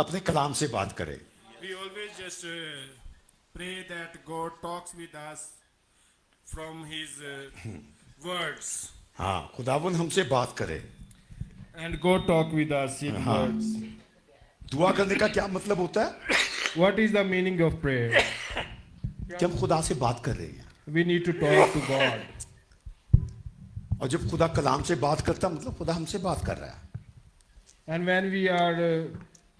अपने कलाम से बात करे। We always just pray that God talks with us from His words. हाँ, खुदावन हमसे बात करे। And God talk with us in words. दुआ करने का क्या मतलब होता है? What is the meaning of prayer? कि हम खुदा से बात कर रहे हैं, We need to talk to God. और जब खुदा कलाम से बात करता है मतलब खुदा हमसे बात कर रहा है। And when we are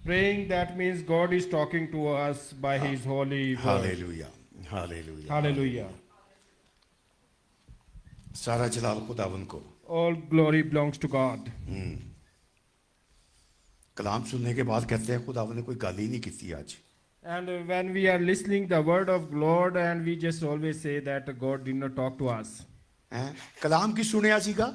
praying, that means God is talking to us by His holy word. Hallelujah, hallelujah. Hallelujah. सारा जलाल खुदावन को। All glory belongs to God. कलाम सुनने के बाद कहते हैं खुदावन ने कोई गाली नहीं की थी आज। And when we are listening the word of Lord, and we just always say that God did not talk to us. हैं? कलाम की सुने सीगा।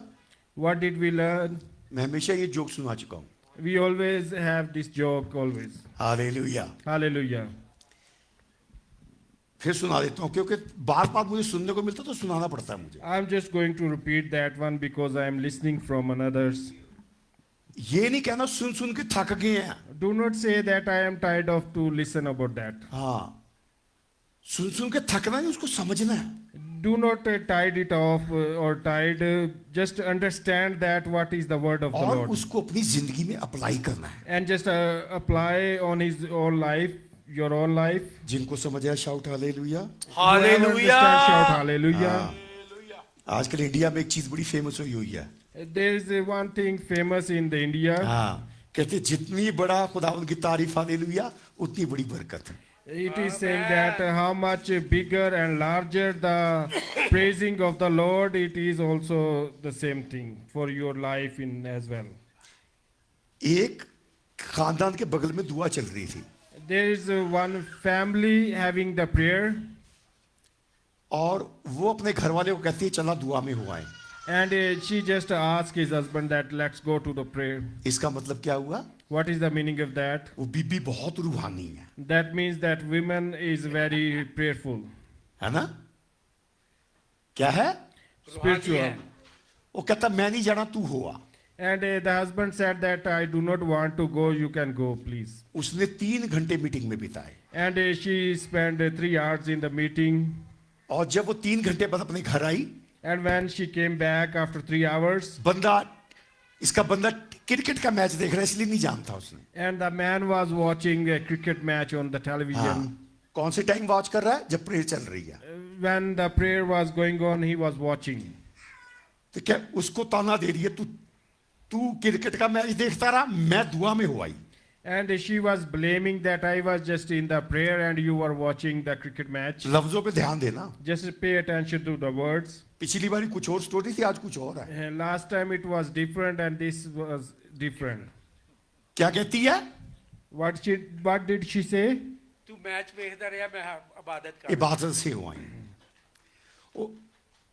What did we learn? मैं हमेशा ये जोक सुना चुका हूँ। We always have this joke always. Hallelujah. Hallelujah. फिर सुना देता हूँ क्योंकि बार बार मुझे सुनने को मिलता तो सुनाना पड़ता है मुझे। I'm just going to repeat that one because I am listening from others. ये नहीं कहना सुन सुन के थक गए हैं। Do not say that I am tired of to listen about that. हाँ, सुन सुन के थकना नहीं, उसको समझना है। Do not tide it off or tide. Just understand that what is the word of the और Lord, उसको अपनी जिंदगी में अप्लाई करना है। and just apply on his own life, your own life. जिनको समझ आया shout hallelujah. Whoever understands, shout hallelujah. आजकल इंडिया में एक चीज बड़ी फेमस हुई हुई है। There is one thing famous in the India. हाँ, कहते जितनी बड़ा खुदावंद की तारीफ हालेलुया उतनी बड़ी बरकत है। It is saying that how much bigger and larger the praising of the Lord, it is also the same thing for your life in as well. एक खानदान के बगल में दुआ चल रही थी There is one family having the prayer, और वो अपने घर वाले को कहती है चला दुआ में हुआ है। and she just asked his husband that let's go to the prayer. इसका मतलब क्या हुआ? What is the meaning of that? वो बीबी बहुत रूहानी है, That means that woman is very prayerful, है ना? क्या है? spiritual. वो कहता मैं नहीं जाना, तू हुआ। And the husband said that I do not want to go, you can go please. उसने 3 घंटे मीटिंग में बिताए, And she spent 3 hours in the meeting. और जब वो 3 घंटे बाद अपने घर आई, And when she came back after 3 hours, इसका बंदा क्रिकेट का मैच देख रहा है इसलिए नहीं जानता उसने। and the man was watching a cricket match on the television. हाँ, कौन से टाइम वॉच कर रहा है? जब प्रेयर चल रही है। When the prayer was going on, he was watching. तो क्या उसको ताना दे रही है, तू क्रिकेट का मैच देखता रहा, मैं दुआ में हुआ ही। And she was blaming that I was just in the prayer and you were watching the cricket match. लफ्जों पे ध्यान देना। Just pay attention to the words. पिछली बारी कुछ और स्टोरी थी, आज कुछ और है। Last time it was different and this was different. क्या कहती है? What did she say? तू मैच देखता रहा, मैं इबादत कर। इबादत से हुआ ही।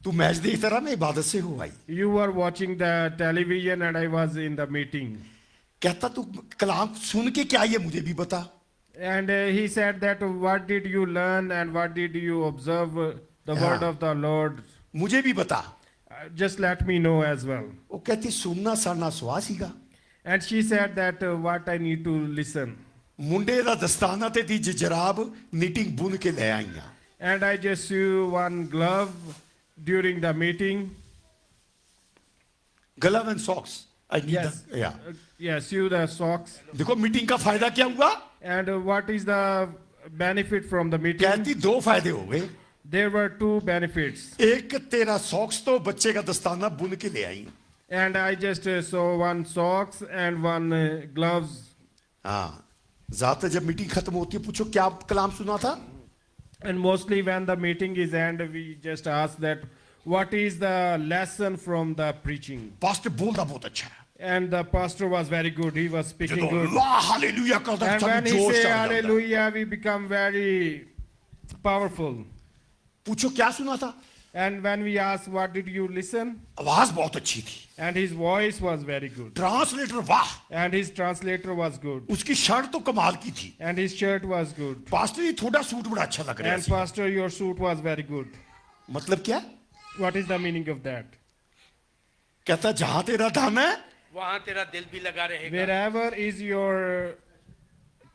तू मैच देखता रहा, मैं इबादत से हुआ ही। You were watching the television and I was in the meeting. कहता तू कलाम सुन के क्या ये मुझे भी बता। And he said that what did you learn and what did you observe the word of the Lord? मुझे भी बता। Just let me know as well. वो कहती सुनना साना सुहा सीगा। And she said that what I need to listen. मुंडे दा दस्ताना ते दी जराब नीटिंग बुन के ले आईया। And I just sew one glove during the meeting. Glove and socks. I need Yes. the, yeah. Yes, sew the socks. देखो meeting का फायदा क्या हुआ? And what is the benefit from the meeting? कहती 2 फायदे हो गए। There were 2 benefits. एक तेरा सॉक्स तो बच्चे का दस्ताना बुन के ले आई। And I just sew one socks and one gloves. हाँ, ज़्यादातर जब मीटिंग खत्म होती है पूछो क्या कलाम सुना था? And mostly when the meeting is end, we just ask that what is the lesson from the preaching? Pastor बोलता बहुत अच्छा है। And the pastor was very good. He was speaking ਜਦੋਂ good. अल्लाह हालेलुया करता है And सब when he जोश say चढ़ जाता है। hallelujah, we become very powerful. पूछो क्या सुना था? And when we ask what did you listen? आवाज बहुत अच्छी थी। And his voice was very good. Translator वाह, And his translator was good. उसकी शर्ट तो कमाल की थी। And his shirt was good. Pastor ये थोड़ा सूट बड़ा अच्छा लग रहा And है। pastor, your suit was very good. मतलब क्या? What is the meaning of that? कहता जहां तेरा धन है वहां तेरा दिल भी लगा रहेगा। Wherever is your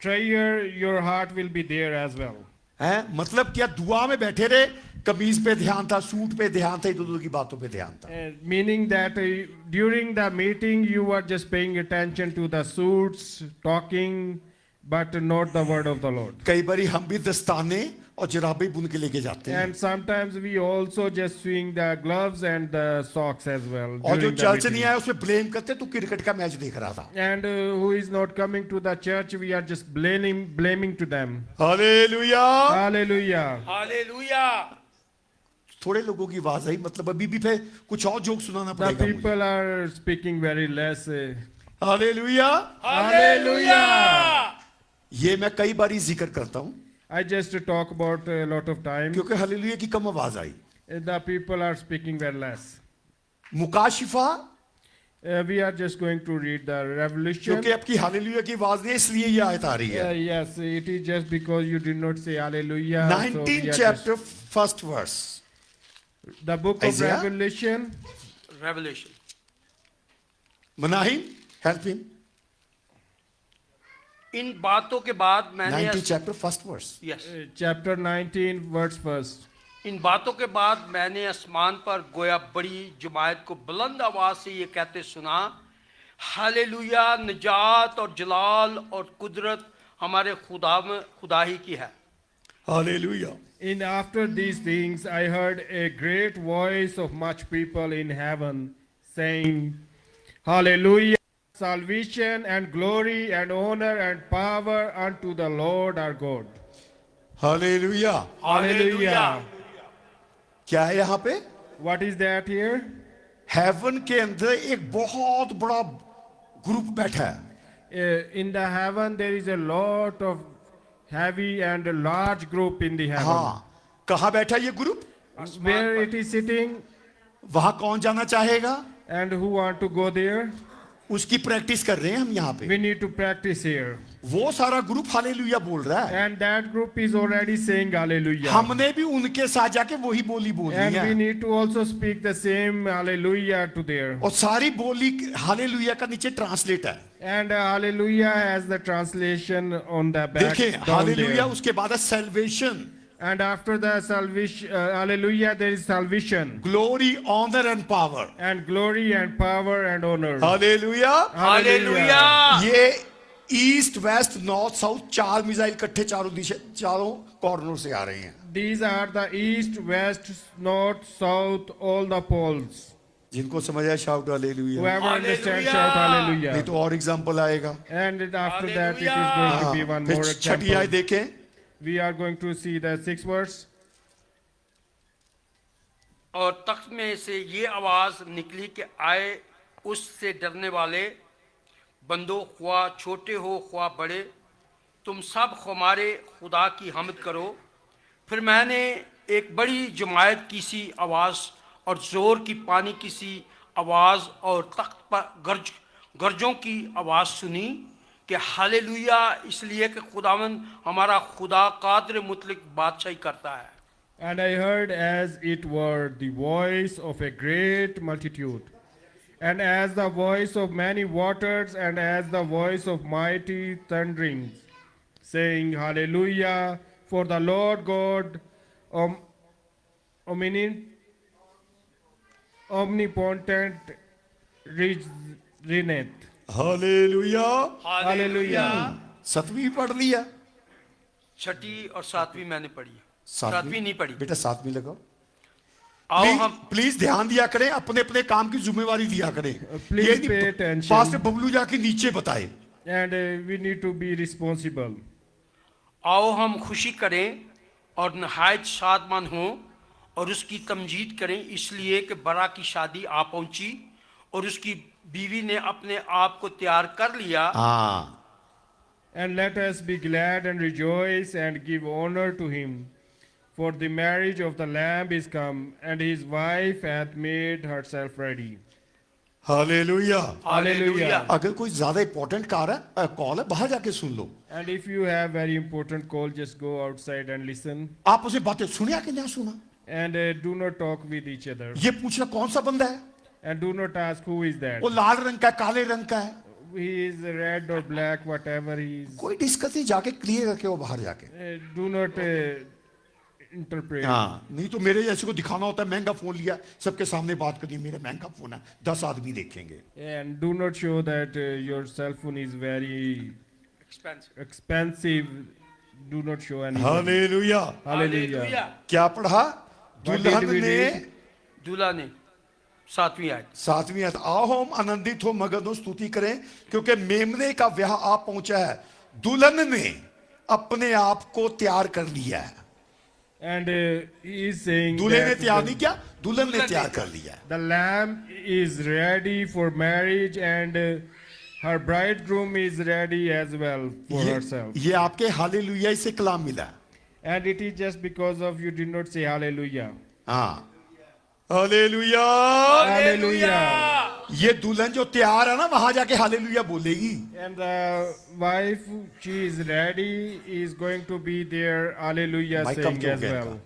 prayer, your heart will be there as well. है मतलब क्या दुआ में बैठे रहे, कमीज पे ध्यान था, सूट पे ध्यान था, इधर उधर की बातों पे ध्यान था। Meaning that during the meeting you were just paying attention to the suits, talking, but not the word of the Lord. कई बारी हम भी दस्ताने और जुराबे बुन के लेके जाते हैं, And sometimes we also just swing the gloves and the socks as well. और जो during the चर्च नहीं meeting. आया उसमें ब्लेम करते तू क्रिकेट का मैच देख रहा था। And who is not coming to the church, we are just blaming to them. Hallelujah. Hallelujah. Hallelujah. थोड़े लोगों की आवाज आई, मतलब अभी भी फिर कुछ और जोक सुनाना The पड़ेगा मुझे। people are speaking very less. Hallelujah. Hallelujah. ये मैं कई बार जिक्र करता हूँ, I just talk about a lot of time. क्योंकि हालेलुया की कम आवाज आई। The people are speaking very less. मुकाशिफा, We are just going to read the Revelation. क्योंकि आपकी हालेलुया की आवाज नहीं, इसलिए ये आयत आ रही है। Yes, it is just because you did not say Hallelujah. so we 19 are chapter first verse. just- the book of Isaiah? Revelation. Revelation. मनाहिम, help him. इन बातों के बाद मैंने 19 chapter first verse. Yes Chapter 19, verse 1. इन बातों के बाद मैंने आसमान पर गोया बड़ी जमायत को बुलंद आवाज से ये कहते सुना, हालेलुया, निजात और जलाल और कुदरत हमारे खुदा ही की है। Hallelujah. And after these things, I heard a great voice of much people in heaven saying, Hallelujah, salvation and glory and honor and power unto the Lord our God. Hallelujah. Hallelujah. क्या है यहाँ पे? What is that here? Haven के अंदर एक बहुत बड़ा group बैठा है। In the heaven, there is a lot of heavy and a large group in the heaven. हाँ, कहाँ बैठा है ये group? Where it is sitting, वहां कौन जाना चाहेगा? and who want to go there? उसकी प्रैक्टिस कर रहे हैं हम यहाँ पे। We need to practice here. वो सारा ग्रुप हालेलुया बोल रहा है, And that group is already saying Hallelujah. हमने भी उनके साथ जाके वही बोली बोलनी And we है, need to also speak the same Hallelujah to there. और सारी बोली हालेलुया का नीचे ट्रांसलेट है। And Hallelujah has the translation on the back. देखें, down हालेलुया there. उसके बाद है salvation, And after the salvation, Hallelujah, there is salvation. glory, honor and power. And glory and power and honor. Hallelujah. Hallelujah. ये east west north south चार missile इकट्ठे चारों दिशा चारों corner से आ रही हैं। These are the east, west, north, south, all the poles. जिनको समझ आया shout hallelujah. Whoever understands, Hallelujah. shout नहीं Hallelujah. तो और एग्जांपल आएगा। And after that, it is Hallelujah. going to be one फिर more छठी आयत example. देखें। We are going to see the 6th verse. और तख्त में से ये आवाज निकली कि आए उससे डरने वाले बंदो, ख्वा छोटे हो ख्वा बड़े, तुम सब हमारे खुदा की हम्द करो। फिर मैंने एक बड़ी जमायत की सी आवाज़ और ज़ोर की पानी की सी आवाज़ और तख्त पर गर्जों की आवाज़ सुनी कि हालेलुया, इसलिए कि खुदावंद हमारा खुदा कादिर मुतलक बादशाही करता है। And I heard as it were the voice of a great multitude, and as the voice of many waters, and as the voice of mighty thunderings, saying, Hallelujah, for the Lord God omnipotent reigneth. Hallelujah. Hallelujah. सातवीं पढ़ लिया? छठी और सातवीं मैंने पढ़ी, सातवीं सातवीं नहीं पढ़ी। बेटा सातवीं लगाओ। आओ प्लीज, हम प्लीज ध्यान दिया करें, अपने अपने काम की जिम्मेवारी लिया करें। please ये नहीं pay attention. पास्टर बबलू जाके नीचे बताए। And we need to be responsible. आओ हम खुशी करें और नहायत शादमान हों और उसकी तमजीद करें, इसलिए कि बरा की शादी आ पहुंची और उसकी बीवी ने अपने आप को तैयार कर लिया। हाँ, And let us be glad and rejoice and give honor to him. For the marriage of the Lamb is come, and his wife hath made herself ready. Hallelujah. Hallelujah. अगर कोई ज्यादा इंपॉर्टेंट कॉल है बाहर जाके सुन लो। And if you have very important call, just go outside and listen. आप उसे बातें सुनिया कि नहीं सुना? And do not talk with each other. ये पूछना कौन सा बंदा है? And do not ask who is that. वो लाल रंग का है, काले रंग का है? he is red or black, whatever he is. कोई डिस्कस नहीं, जाके क्लियर करके वो बाहर जाके। Do not interpret. हाँ, नहीं तो मेरे जैसे को दिखाना होता है महंगा फोन लिया, सबके सामने बात करनी, मेरा महंगा फोन है, 10 आदमी देखेंगे। And do not show that your cell phone is very Expensive. expensive. Do not show anything. Hallelujah. Hallelujah. क्या पढ़ा? What दुल्हन did we ने read? दूल्हा ने 7वीं आयत। 7वीं आयत, आओ हम आनंदित हो मगन हो स्तुति करें क्योंकि मेमने का ब्याह आ पहुंचा है, दुल्हन ने अपने आप को तैयार कर लिया है। And he is saying दूल्हे ने that तैयार नहीं किया, दुल्हन ने दुल्हन तैयार ने कर लिया है। the lamb is ready for marriage and her bridegroom is ready as well for herself. ये आपके हालेलुया से कलाम मिला है। And it is just because of you did not say hallelujah. हाँ, हालेलुया। Hallelujah. ये दुल्हन जो तैयार है ना, वहां जाके हालेलुया बोलेगी। And the wife, she is ready, is going to be there, hallelujah भाई कब saying क्यों as कहता? well.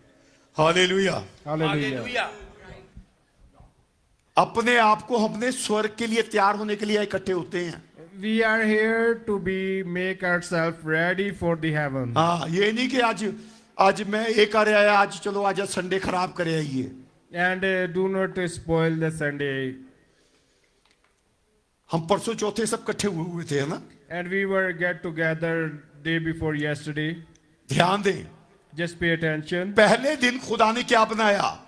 हालेलुया। Hallelujah. हालेलुया। अपने आप को हमने स्वर्ग के लिए तैयार होने के लिए इकट्ठे होते हैं। We are here to make ourselves ready for the heaven. हाँ, ये नहीं कि आज मैं एक कर आया, आज चलो आज संडे खराब करे आइए। And do not spoil the Sunday. हम परसों चौथे सब इकट्ठे हुए थे, है ना? And we were get together day before yesterday. ध्यान दें, Just pay attention. पहले दिन खुदा ने क्या बनाया?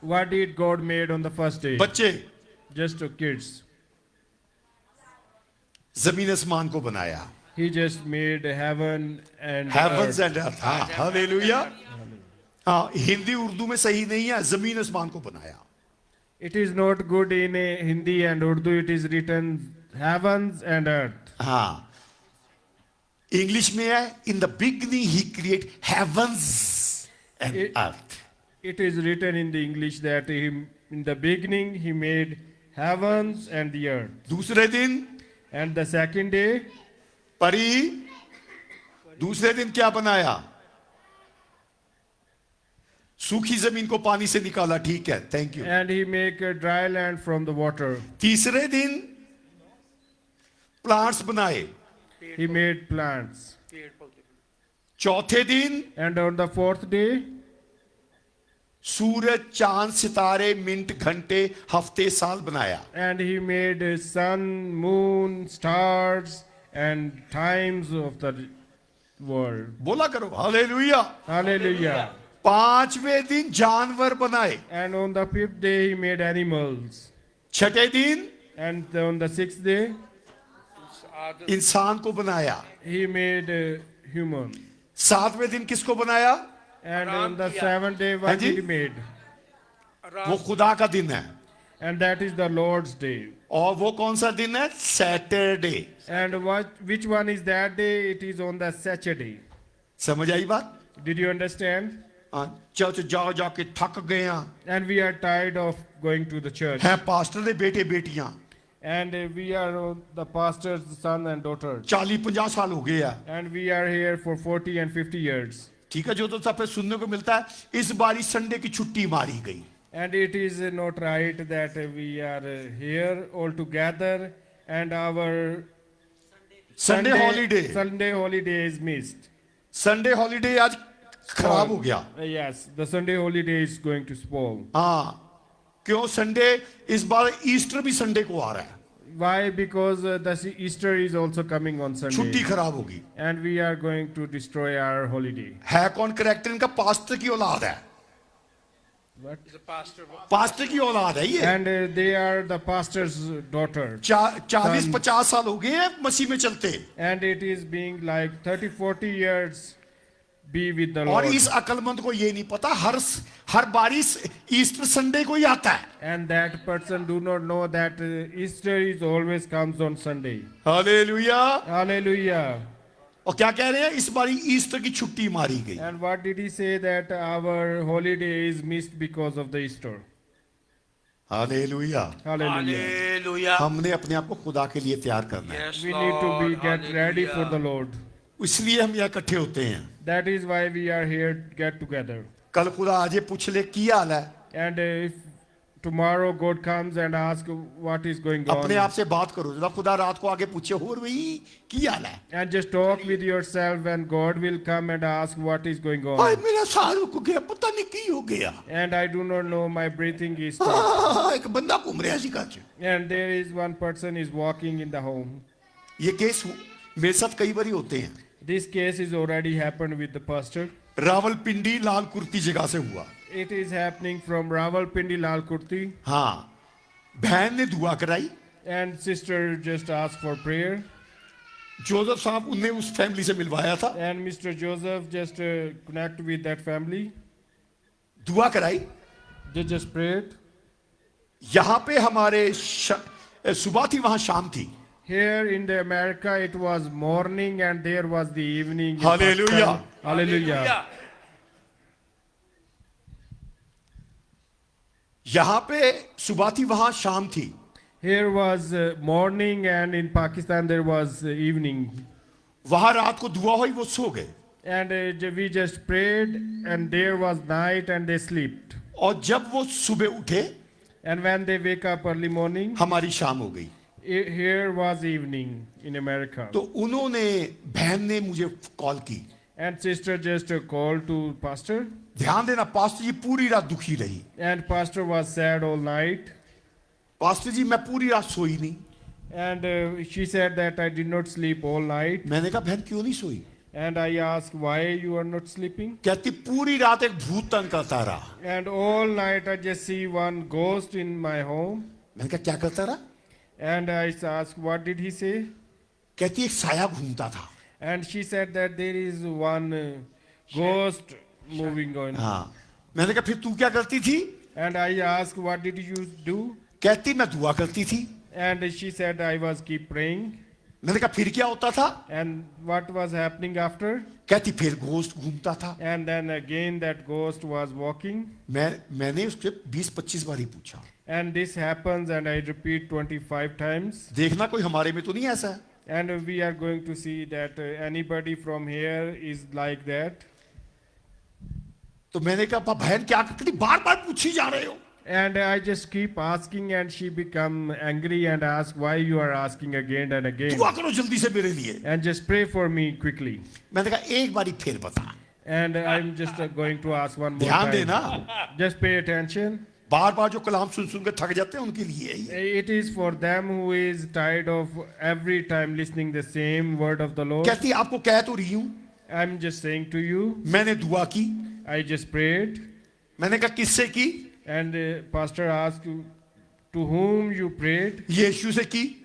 What did God made on the first day? बच्चे, Just to kids. जमीन आसमान को बनाया। He just made heaven and heavens earth. And earth. हाँ, हालेलुया। हाँ, हिंदी उर्दू में सही नहीं है, जमीन आसमान को बनाया। It is not good in Hindi and Urdu. It is written heavens and earth. हाँ, इंग्लिश में है, in the beginning he create heavens and It- earth. It is written in the English that in the beginning he made heavens and the earth. दूसरे दिन And the second day, परी, दूसरे दिन क्या बनाया? सूखी जमीन को पानी से निकाला, ठीक है, thank you. and he make a dry land from the water. तीसरे दिन प्लांट्स बनाए। He made plants. पेड़ पौधे। चौथे दिन And on the fourth day, सूरज, चांद, सितारे, मिनट, घंटे, हफ्ते, साल बनाया। and he made sun, moon, stars, and times of the world. बोला करो हालेलुया। Hallelujah. पांचवें दिन जानवर बनाए। And on the fifth day he made animals. छठे दिन And on the sixth day आद- इंसान को बनाया। he made human. सातवें दिन किसको बनाया? And on the Aram kiya. seventh day हाँ what ji? did he made? वो खुदा का दिन है। And that is the Lord's day. और वो कौन सा दिन है? Saturday. And which one is that day? It is on the Saturday. समझ आई बात? Did you understand? हाँ, चर्च जाओ जाके थक गए हैं, And we are tired of going to the church. हैं पास्टर दे बेटे बेटियां, And we are the pastor's son and daughter. 40-50 साल हो गए हैं। And we are here for 40 and 50 years. ठीक है, जो तो सब पे सुनने को मिलता है, इस बारी संडे की छुट्टी मारी गई। And it is not right that we are here all together and our Sunday holiday, Sunday holiday is missed. Sunday holiday आज खराब हो गया। Yes, the Sunday holiday is going to spoil. हाँ, क्यों? संडे इस बार ईस्टर भी Sunday को आ रहा है, Why? Because the Easter is also coming on छुट्टी Sunday. खराब होगी। And we are going to destroy our holiday. है कौन करेक्टर? इनका पास्टर की औलाद है, What? He's a pastor. Pastor की औलाद है ये। And they are the pastor's daughter. 40-50 साल हो गए हैं मसीह में चलते, And it is being like 30-40 years be with the और Lord. इस अक्लमंद को ये नहीं पता हर बारिश ईस्टर संडे को ही आता है। And that person do not know that Easter is always comes on Sunday. Hallelujah. Hallelujah. और क्या कह रहे हैं? इस बारी ईस्टर की छुट्टी मारी गई। And what did he say? That our holiday is missed because of the Easter. Hallelujah. Hallelujah. Hallelujah. हमने अपने आप को खुदा के लिए तैयार करना है, Yes, We need to be Lord. get ready for the Hallelujah. Lord. इसलिए हम यहाँ इकट्ठे होते हैं। That is why we are here to get together. कल खुदा आजे पूछ ले की हाल है, And if tomorrow God comes and asks what is going अपने on. आप से बात करो जरा, खुदा रात को आगे पूछे और भाई की हाल है, And just talk with yourself and God will come and ask what is going hi on. मेरा साह रुक गया, पता नहीं की हो गया। And I do not know, my breathing is stopped. एक बंदा घूम रहा सी घर च। And there is one person is walking in the home. ये केस मेरे साथ कई बारी होते हैं। This case is already happened with the pastor. Rawalpindi लाल कुर्ती जगह से हुआ। It is happening from Rawalpindi Lal Kurti. हाँ, बहन ने दुआ कराई, And sister just asked for prayer. Joseph साहब उन्हें उस फैमिली से मिलवाया था, And Mr. Joseph just connect with that family. दुआ कराई। They just prayed. यहाँ पे हमारे सुबह थी, वहां शाम थी। Here in the America, it was morning and there was the evening. in Hallelujah. Pakistan. Hallelujah. यहाँ पे सुबह थी, वहां शाम थी। Here was morning and in Pakistan there was evening. वहां रात को दुआ हुई, वो सो गए। And we just prayed and there was night and they slept. और जब वो सुबह उठे, And when they wake up early morning, हमारी शाम हो गई। here was evening in America. तो उन्होंने, बहन ने मुझे कॉल की। And sister just called to pastor. ध्यान देना, पास्टर जी पूरी रात दुखी रही। And pastor was sad all night. Pastor ji मैं पूरी रात सोई नहीं। And she said that I did not sleep all night. मैंने कहा बहन क्यों नहीं सोई? And I asked why you are not sleeping. कहती पूरी रात एक भूत तंग करता रहा। And all night I just see one ghost in my home. मैंने कहा क्या करता रहा? And I asked what did he say. कहती एक साया घूमता था। And she said that there is one ghost moving on. हाँ, मैंने कहा फिर तू क्या करती थी? And I asked what did you do. कहती मैं दुआ करती थी। And she said I was keep praying. मैंने कहा फिर क्या होता था? And what was happening after. कहती फिर घोस्ट घूमता था। And then again that ghost was walking. मैंने उससे 20-25 बार ही पूछा। And this happens and I repeat 25 times. देखना कोई हमारे में तो नहीं ऐसा है। And we are going to see that anybody from here is like that. तो मैंने कहा बहन क्या करती, बार बार पूछी जा रहे हो? And I just keep asking and she become angry and ask why you are asking again and again. दुआ करो जल्दी से मेरे लिए। And just pray for me quickly. मैंने कहा एक बारी फिर बता। And I'm just going to ask one more ध्यान time. देना, Just pay attention. बार बार जो कलाम सुन सुन के थक जाते हैं उनके लिए है ये। It is for them who is tired of every time listening the same word of the Lord. कहती आपको कह तो रही हूँ, I'm just saying to you, मैंने दुआ की। I just prayed. मैंने कहा किससे की? And pastor asked to whom you prayed. यीशु से की।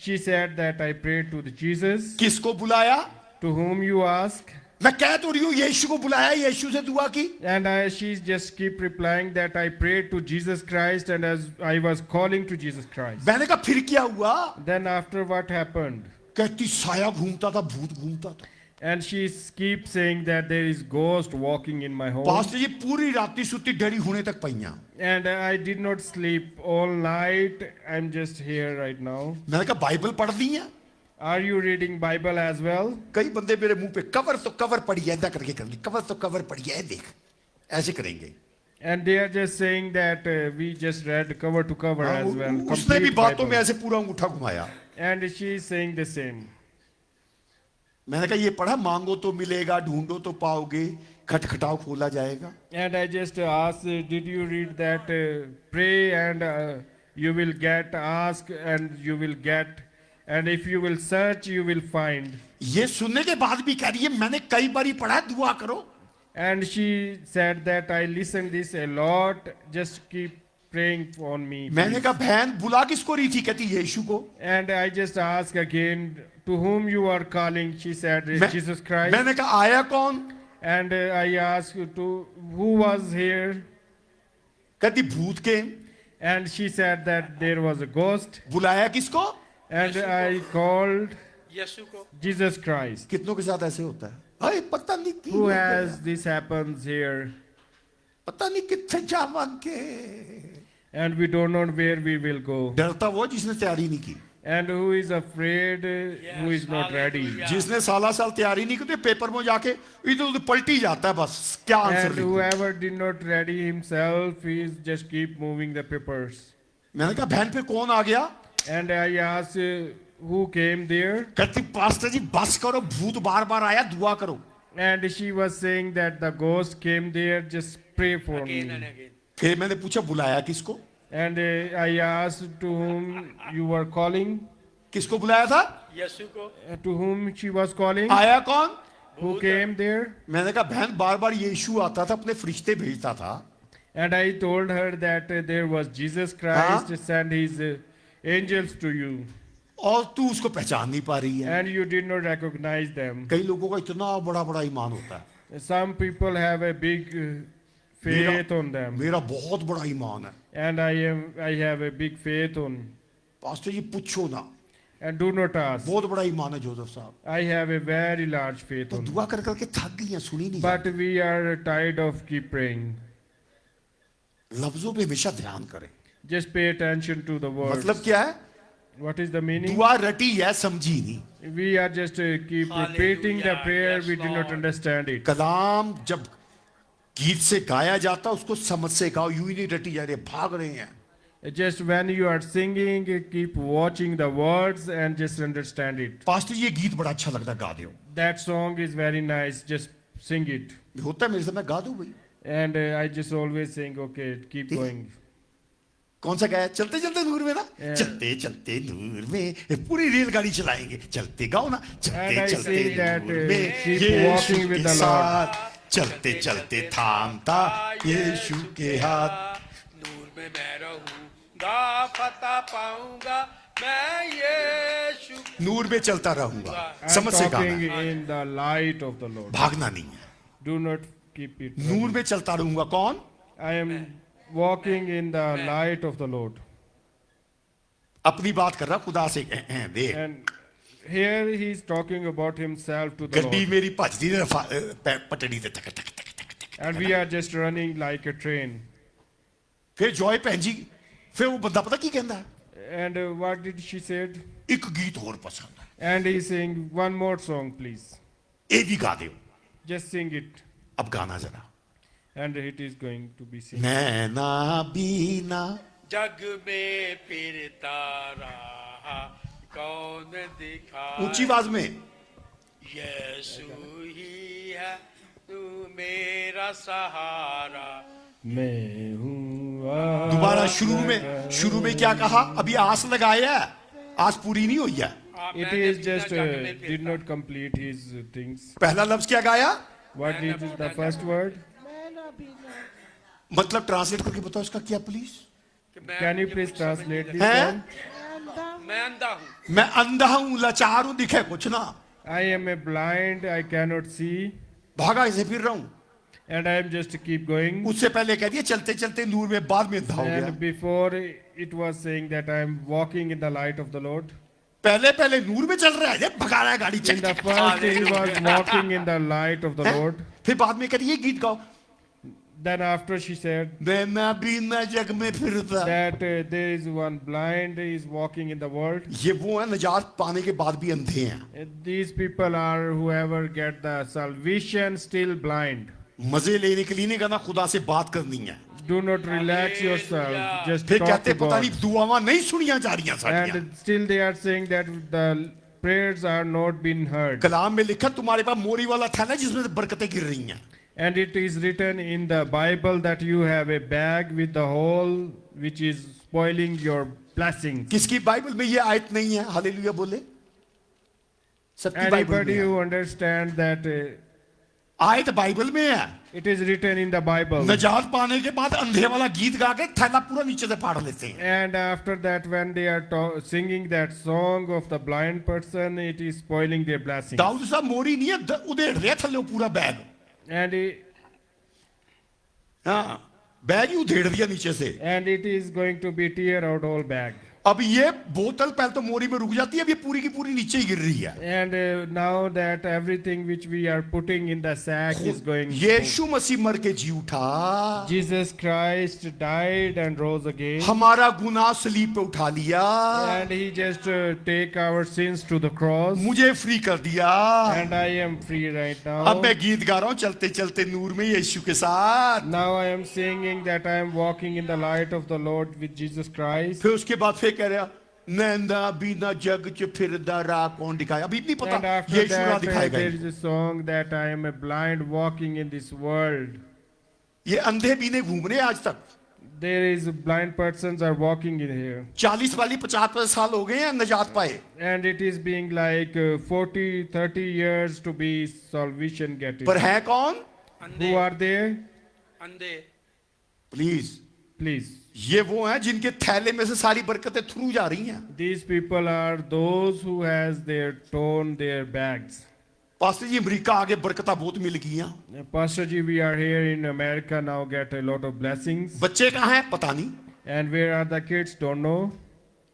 She said that I prayed to the Jesus. किसको बुलाया? To whom you ask. मैं कह तो रही हूँ यीशु को बुलाया, यीशु से दुआ की। And she just keep replying that I prayed to Jesus Christ and as I was calling to Jesus Christ. मैंने कहा फिर क्या हुआ? Then after what happened? कहती साया घूमता था, भूत घूमता था। And she keeps saying that there is ghost walking in my home. Pastor ji पूरी रात नहीं सुती, डरी होने तक पईयां। And I did not sleep all night. I'm just here right now. मैंने कहा बाइबल पढ़ ली है? Are you reading Bible as well? कई बंदे मेरे मुंह पे कवर तो कवर पड़ी है, ऐसा करके करनी, कवर तो कवर पड़ी है, देख ऐसे करेंगे। And they are just saying that we just read cover to cover हाँ, as well. उसने भी complete बातों में Bible. ऐसे पूरा अंगूठा घुमाया। And she is saying the same. मैंने कहा ये पढ़ा, मांगो तो मिलेगा, ढूंढो तो पाओगे, खटखटाओ खोला जाएगा। And I just asked, did you read that? Pray and you will get, ask and you will get, and if you will search, you will find. ये सुनने के बाद भी कह रही है मैंने कई बारी पढ़ा है, दुआ करो। And she said that I listened this a lot. Just keep praying on me. मैंने please. कहा बहन बुला किसको रही थी? कहती यीशु को। And I just asked again, to whom you are calling? She said, Jesus Christ. मैंने कहा आया कौन? And I asked to who was here? कहती भूत के। And she said that there was a ghost. बुलाया किसको? And I called यीशु को। Jesus Christ. कितनों के साथ ऐसे होता है? अरे पता नहीं क्यों Who हो गया। has this happens here? पता नहीं कितने जा मांग के। And we don't know where we will go. डरता वो जिसने तैयारी नहीं की। And who is afraid, who is not ready. hallelujah. जिसने साला साल तैयारी नहीं करते पेपर में जाके इधर उधर पलटी जाता है बस क्या आंसर And लिखूं? whoever did not ready himself is just keep moving the papers. मैंने कहा बहन पे कौन आ गया? And I asked who came there, कहती पास्टर जी बस करो भूत बार बार आया दुआ करो. and she was saying that the ghost came there, just pray for Again and me. again. फिर मैंने पूछा बुलाया किसको? And I asked to whom you were calling, किसको बुलाया था? यीशु को to whom she was calling, आया कौन? who came there. मैंने कहा बहन बार बार यीशु आता था अपने फरिश्ते भेजता था. And I told her that there was Jesus Christ sent his angels to you, और तू उसको पहचान नहीं पा रही है. and you did not recognize them. कई लोगों का इतना बड़ा बड़ा ईमान होता है. Some people have a big faith on them, मेरा बहुत बड़ा ईमान है. and I have a big faith on. Pastor ji पूछो ना. And do not ask. बहुत बड़ा ईमान है जोसेफ साहब. I have a very large faith तो on. दुआ कर करके थक गई हैं सुनी नहीं. But we are tired of keep praying. लफ्जों पे हमेशा ध्यान करें. Just pay attention to the words. मतलब क्या है? What is the meaning? दुआ रटी है समझी नहीं. We are just keep repeating the Hallelujah. prayer. Yes, We do not Lord. understand it. कलाम जब गीत से गाया जाता उसको समझ से गाओ. यूं ही नहीं रटी जा रही है, भाग रहे हैं. Just when you are singing, keep watching the words and just understand it. Pastor ji ये गीत बड़ा अच्छा लगता है गा दो. That song is very nice. Just sing it. होता है मेरे से मैं गा दूं भाई. And I just always sing, okay, keep going. कौन सा गाया? चलते चलते नूर में ना. Yeah. चलते चलते नूर में पूरी रेलगाड़ी चलाएंगे. चलते गाओ ना. And चलते I चलते say that, नूर में keep यीशु walking with के the Lord. साथ. चलते चलते थामता यीशु के हाथ. नूर में मैं रहूंगा फतह पाऊंगा मैं यीशु नूर में चलता रहूंगा. I'm समझ से गाना talking है. in the light of the Lord. भागना नहीं है. Do not keep it. नूर में चलता रहूंगा. कौन? I am walking in the light of the Lord. अपनी बात कर रहा खुदा से. देख And here he is talking about himself to the गड्डी Lord. मेरी भजदी ने पटड़ी से तक तक तक तक तक. And we are just running like a train. फिर जॉय भैन जी फिर वो बंदा पता की कहता है? And what did she said? एक गीत और पसंद है. And he saying, one more song, please. ये भी गा दो. Just sing it. अब गाना जरा. And it is going to be sing. नैना बीना जग में फिरता रहा कौन दिखा ऊंची आवाज में. यीशु ही है तू मेरा सहारा मैं हूँ दोबारा शुरू में क्या कहा? अभी आस लगाया है. आस पूरी नहीं हुई है. It is just did not complete his things. पहला लफ्ज क्या गाया? What is the first word? मतलब ट्रांसलेट करके बताओ इसका क्या प्लीज. कि मैं Can you please translate this हैं? one? मैं अंधा हूँ मैं अंधा हूं लाचार हूं दिखे कुछ ना. I am a blind, I cannot see, भागा ऐसे फिर रहा हूं. and I am just keep going. उससे पहले कह दिया चलते चलते नूर में, बाद में अंधा हो गया. And before it was saying that I am walking in the light of the Lord. पहले पहले नूर में चल रहा है, ये भगा रहा है गाड़ी. In चल the चल. first he was walking in the light of the हैं? Lord. फिर बाद में कह रही ये गीत गाओ. Then after she said मैं बिना जग में फिरता. that there is one blind is walking in the world. ये वो है निजात पाने के बाद भी अंधे हैं. These people are whoever get the salvation still blind. मजे लेने के लिए नहीं करना, खुदा से बात करनी है. Do not relax yourself. Just फिर talk कहते to पता God. नहीं दुआवां नहीं सुनिया जा रही साड़ियां. And still they are saying that the prayers are not being heard. कलाम में लिखा तुम्हारे पास मोरी वाला थैला जिसमें से बरकतें गिर रही हैं. And it is written in the Bible that you have a bag with the hole which is spoiling your blessings. किसकी बाइबल में ये आयत नहीं है? हालेलुया बोले. सबकी बाइबल Anybody में है. who understands that आयत बाइबल में है. it is written in the Bible. निजात पाने के बाद अंधे वाला गीत गा के थैला पूरा नीचे से फाड़ लेते हैं. And after that, when they are singing that song of the blind person, it is spoiling their blessings. Dawood साहब मोरी नहीं है, उधेड़ रहे थल्ले पूरा बैग. And हाँ बैग ही उधेड़ दिया नीचे से. it is going to be tear out all bag. अब ये बोतल पहले तो मोरी में रुक जाती है, अब ये पूरी की पूरी नीचे ही गिर रही है। And now that everything which we are putting in the sack is going. यीशु मसीह मर के जी उठा, Jesus Christ died and rose again. हमारा गुनाह सलीब पे उठा लिया, And he just take our sins to the cross. मुझे फ्री कर दिया। And I am free right अब now. मैं गीत गा रहा हूं, चलते चलते नूर में यीशु के साथ। Now I am singing that I am walking in the light of the Lord with Jesus Christ. फिर उसके बाद फिर कह रहा, नैंदा बिना जग च फिरदा राह कौन दिखाया। अभी नहीं And पता after यीशु राह that, दिखाएगा। there is a song that I am a blind walking in this world. ये अंधे भी नहीं घूम रहे आज तक। There is blind persons are walking in here. 40 वाली 50 साल हो गए हैं नजात पाए। And it is being like 40, 30 years to be salvation getting. पर है कौन? Who are there? अंधे प्लीज, Please. ये वो हैं जिनके थैले में से सारी बरकतें थ्रू जा रही हैं। These people are those who has their torn their bags. Pastor ji, America आगे बरकता बहुत मिल गई हैं। Pastor Ji, we are here in America now, get a lot of blessings. बच्चे कहाँ हैं पता नहीं। And where are the kids? Don't know.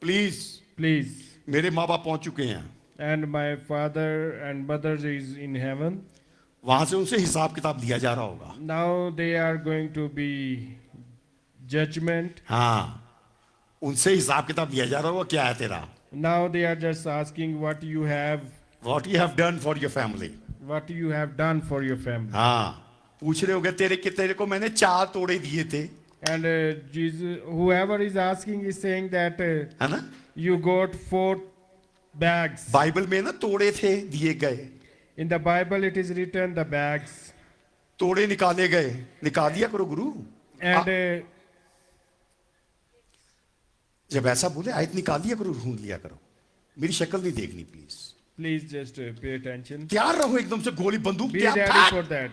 Please, Please. मेरे माँ बाप पहुंच चुके हैं, And my father and mother is in heaven. वहां से उनसे हिसाब किताब लिया जा रहा होगा। Now they are going to be judgment. हाँ, उनसे हिसाब किताब लिया जा रहा होगा, क्या है तेरा, Now they are just asking what you have what you have done for your family. done for your family. हाँ, पूछ रहे होगे तेरे को मैंने 4 तोड़े दिए थे, And Jesus, whoever is asking is saying that है ना। you got 4 bags. बाइबल में ना तोड़े थे दिए गए, In the Bible it is written the bags. तोड़े निकाले गए। निकाल दिया करो गुरु। And जब ऐसा बोले आयत निकाल दिया करो, ढूंढ लिया करो, मेरी शक्ल नहीं देखनी please. please just pay attention. तैयार रहो, एकदम से गोली बंदूक Be तैयार। ready for that.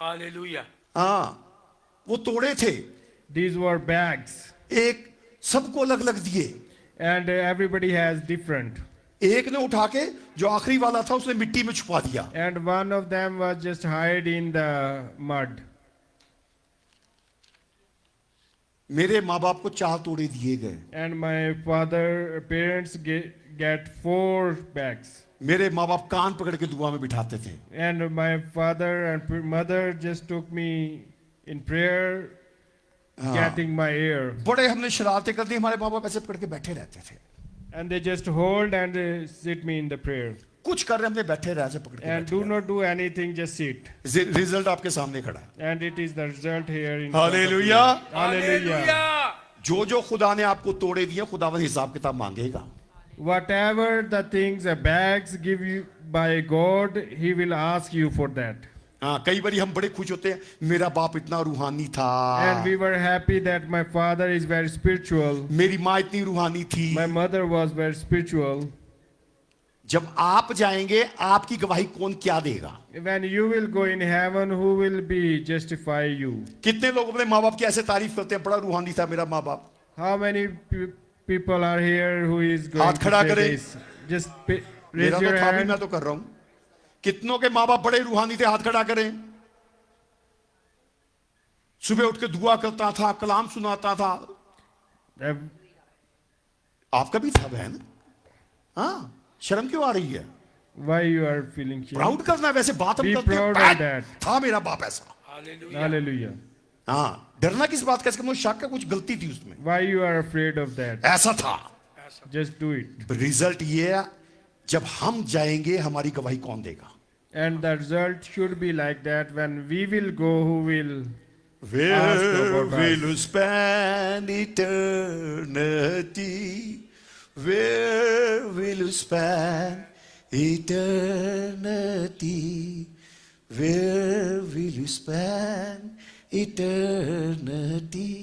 हालेलुया। हाँ, वो तोड़े थे, These were bags. एक सबको अलग अलग दिए। And everybody has different. एक ने उठा के जो आखिरी वाला था उसने मिट्टी में छुपा दिया। And one of them was just hide in the mud. मेरे माँ बाप को 4 तोड़े दिए गए। And my parents get 4 bags. मेरे माँ बाप कान पकड़ के दुआ में बिठाते थे। And my father and mother just took me in prayer, getting my ear. बड़े हमने शरारतें कर दी, हमारे माँ बाप ऐसे पकड़ के बैठे रहते थे। And they just hold and sit me in the prayer. कुछ कर रहे हमने बैठे रहे, ऐसे पकड़ के And बैठे do not do anything, just sit. रहे। रिजल्ट आपके सामने खड़ा है। And it is the result here in front of you. Hallelujah. Hallelujah. जो खुदा ने आपको तोड़े दिए, खुदावंद हिसाब किताब मांगेगा। Whatever the things, the bags give you by God, He will ask you for that. हाँ, कई बार हम बड़े खुश होते हैं, मेरा बाप इतना रूहानी था, And we were happy that my father is very spiritual. मेरी माँ इतनी रूहानी थी। My mother was very spiritual. जब आप जाएंगे, आपकी गवाही कौन क्या देगा? When you will go in heaven, who will be justify you? कितने लोग अपने माँ बाप की ऐसे तारीफ करते हैं, बड़ा रूहानी था मेरा माँ बाप। How many people are here who is going हाथ to खड़ा say करें। this? Just raise मेरा तो your था भी, hand. मैं तो कर रहा हूं। कितनों के माँ बाप बड़े रूहानी थे, हाथ खड़ा करें। सुबह उठ के दुआ करता था, कलाम सुनाता था। आपका भी था बहन? हाँ, शर्म क्यों आ रही है? Why you are feeling shame? Proud करना है, वैसे बात हम Be करते proud हैं, of that. था मेरा बाप ऐसा। हालेलुया। Hallelujah. हाँ, डरना किस बात का? इसका मतलब शक का कुछ गलती थी उसमें, Why you are afraid of that? ऐसा था। Just do it. रिजल्ट ये है, जब हम जाएंगे हमारी गवाही कौन देगा? And the result should be like that. When we will go, who will? Where about will you spend eternity? Where will you spend eternity? Where will you spend eternity?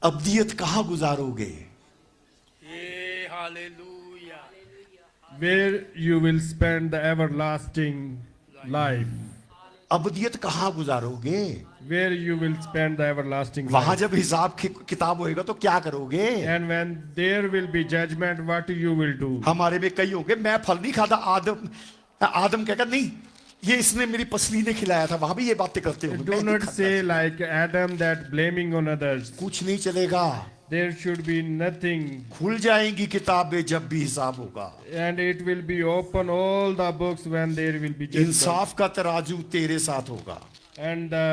अब्दियत कहाँ गुजारोगे? ये hallelujah. Where you will spend the everlasting life. अब्दियत कहाँ गुजारोगे? Where you will spend the everlasting वहां life. जब हिसाब किताब होएगा तो क्या करोगे? And when there will be judgment, what you will do? हमारे में कई होंगे, मैं फल नहीं खाता। आदम कहेगा नहीं, ये इसने मेरी पसली ने खिलाया था। वहां भी ये बातें करते होंगे। Do मैं नहीं not खाता। say like Adam that blaming on others. कुछ नहीं चलेगा। There should be nothing, खुल जाएंगी किताबें जब भी हिसाब होगा। and it will be open all the books when there will be judgment. इंसाफ का तराजू तेरे साथ होगा, And the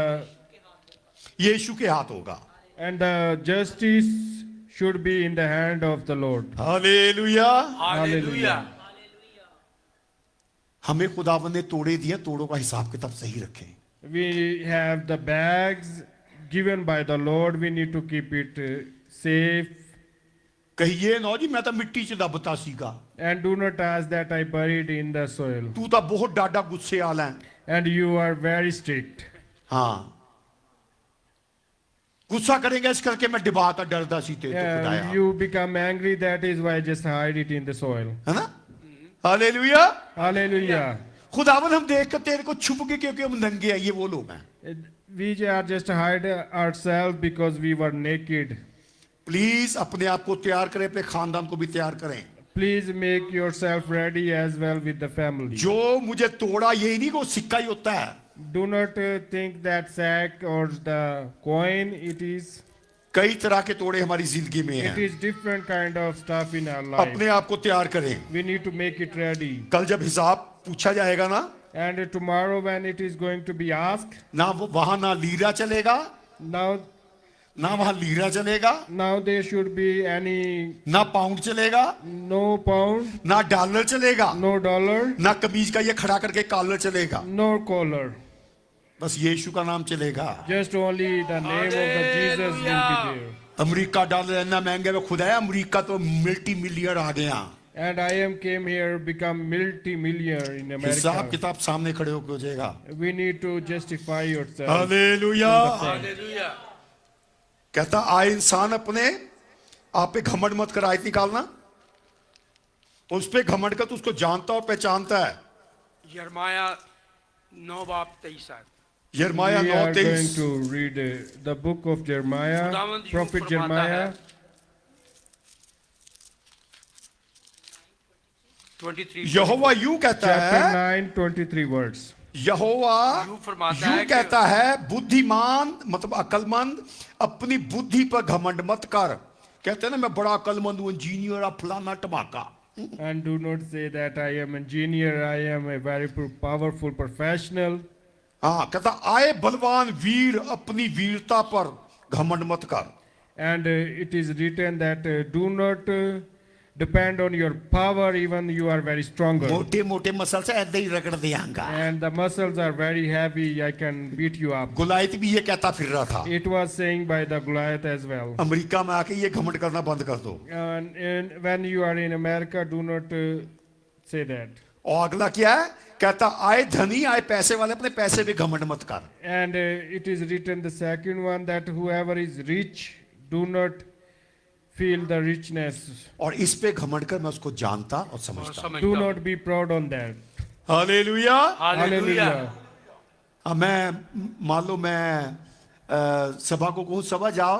यीशु के हाथ होगा। justice should be in the hand of the Lord. Hallelujah. Hallelujah. हमें खुदावन ने तोड़े दिए, तोड़ों का हिसाब किताब सही रखें। We have the bags given by the Lord. We need to keep it safe. कहिए ना जी मैं तो मिट्टी च दबता सीगा, And do not ask that I buried in the soil. तू तो बहुत डाडा गुस्से आला है। And you are very strict. हाँ, गुस्सा करेंगे इस करके मैं डिबाता डरदा सी ते तो खुदाया, And you become angry. That is why just hide it in the soil. है ना? हालेलुया। Hallelujah. खुदावन हम देख कर तेरे को छुप के, क्योंकि हम नंगे हैं, ये वो लोग हैं। We are just hide ourselves because we were naked. Please अपने आप को तैयार करें, अपने खानदान को भी तैयार करें। Please make yourself ready as well with the family. जो मुझे तोड़ा यही नहीं, वो सिक्का ही होता है। Do not think that sack or the coin. It is कई तरह के तोड़े हमारी जिंदगी में it हैं। is different kind of stuff in our life. अपने आप को तैयार करें। We need to make it ready. कल जब हिसाब पूछा जाएगा ना, And tomorrow when it is going to be asked, ना वो वहां ना लीरा चलेगा, now ना वहां लीरा चलेगा, there should be any ना पाउंड चलेगा, no pound, ना डॉलर चलेगा, no dollar, ना कमीज का ये खड़ा करके कॉलर चलेगा, no collar. बस यीशु का नाम चलेगा। Just only the name of the Jesus will be there. America dollar इतना महंगा है, खुदा है अमेरिका तो मल्टी मिलियन आ गया। And I am came here become multi-millionaire in हिसाब America. किताब सामने खड़े होकर हो जाएगा। We need to justify yourself. Hallelujah. Hallelujah. कहता आए इंसान अपने आप पे घमंड मत कर, आयत निकालना। उस पे घमंड कर, तो उसको जानता और पहचानता है। यिर्मयाह 9:23। यिर्मयाह We are going 9:23। to read the book of Jeremiah, खुदावंद यूं prophet फरमाता Jeremiah, है, 23 यहोवा यूं कहता chapter है, 9, 23 words. यहोवा यूं फरमाता यूं है कि- कहता है, बुद्धिमान मतलब अकलमंद अपनी बुद्धि पर घमंड मत कर। कहते हैं ना मैं बड़ा अकलमंद हूं, इंजीनियर और फलाना टमाका। And do not say that I am engineer, I am a very powerful professional. हाँ, कहता आए बलवान वीर अपनी वीरता पर घमंड मत कर। And it is written that do not depend on your power, even you are very stronger. मोटे मोटे मसल से ऐसे ही रगड़ दियांगा। And the muscles are very heavy, I can beat you up. गुलायत भी ये कहता फिर रहा था। It was saying by the Goliath as well. America में आके ये घमंड करना बंद कर दो। And when you are in America, do not say that. और अगला क्या है? कहता आए धनी आए पैसे वाले अपने पैसे पे घमंड मत कर। And it is written the second one that whoever is rich, do not feel the richness. और इस पे घमंड कर मैं उसको जानता और और समझता। समझता Do हूं। not be proud on that. Hallelujah. Hallelujah. अब मैं मान लो मैं सभा को कहूँ सभा जाओ,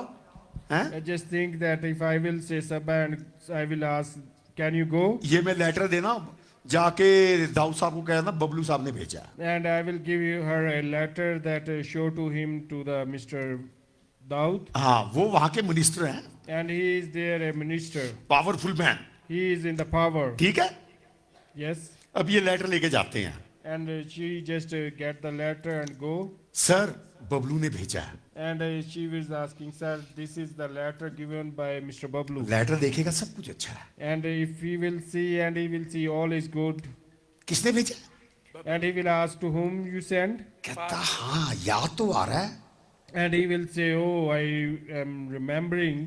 हैं? I just think that if I will say Sabha and I will ask, can you go? ये मैं लेटर देना जाके दाऊद साहब को कहना बबलू साहब ने भेजा। And I will give you her a letter that show to him to the Mr. Daud. हाँ, वो वहां के मिनिस्टर हैं, And he is there a minister. Powerful man. He is in the power. ठीक है, Yes. अब ये letter लेके जाते हैं। And she just get the letter and go. Sir Bablu ने भेजा है। And she was asking, sir, this is the letter given by Mr. Bablu. Letter देखेगा सब कुछ अच्छा है। And if he will see and he will see all is good. किसने भेजा? And he will ask to whom you send. कहता हाँ याद तो आ रहा है, And he will say, oh, I am remembering.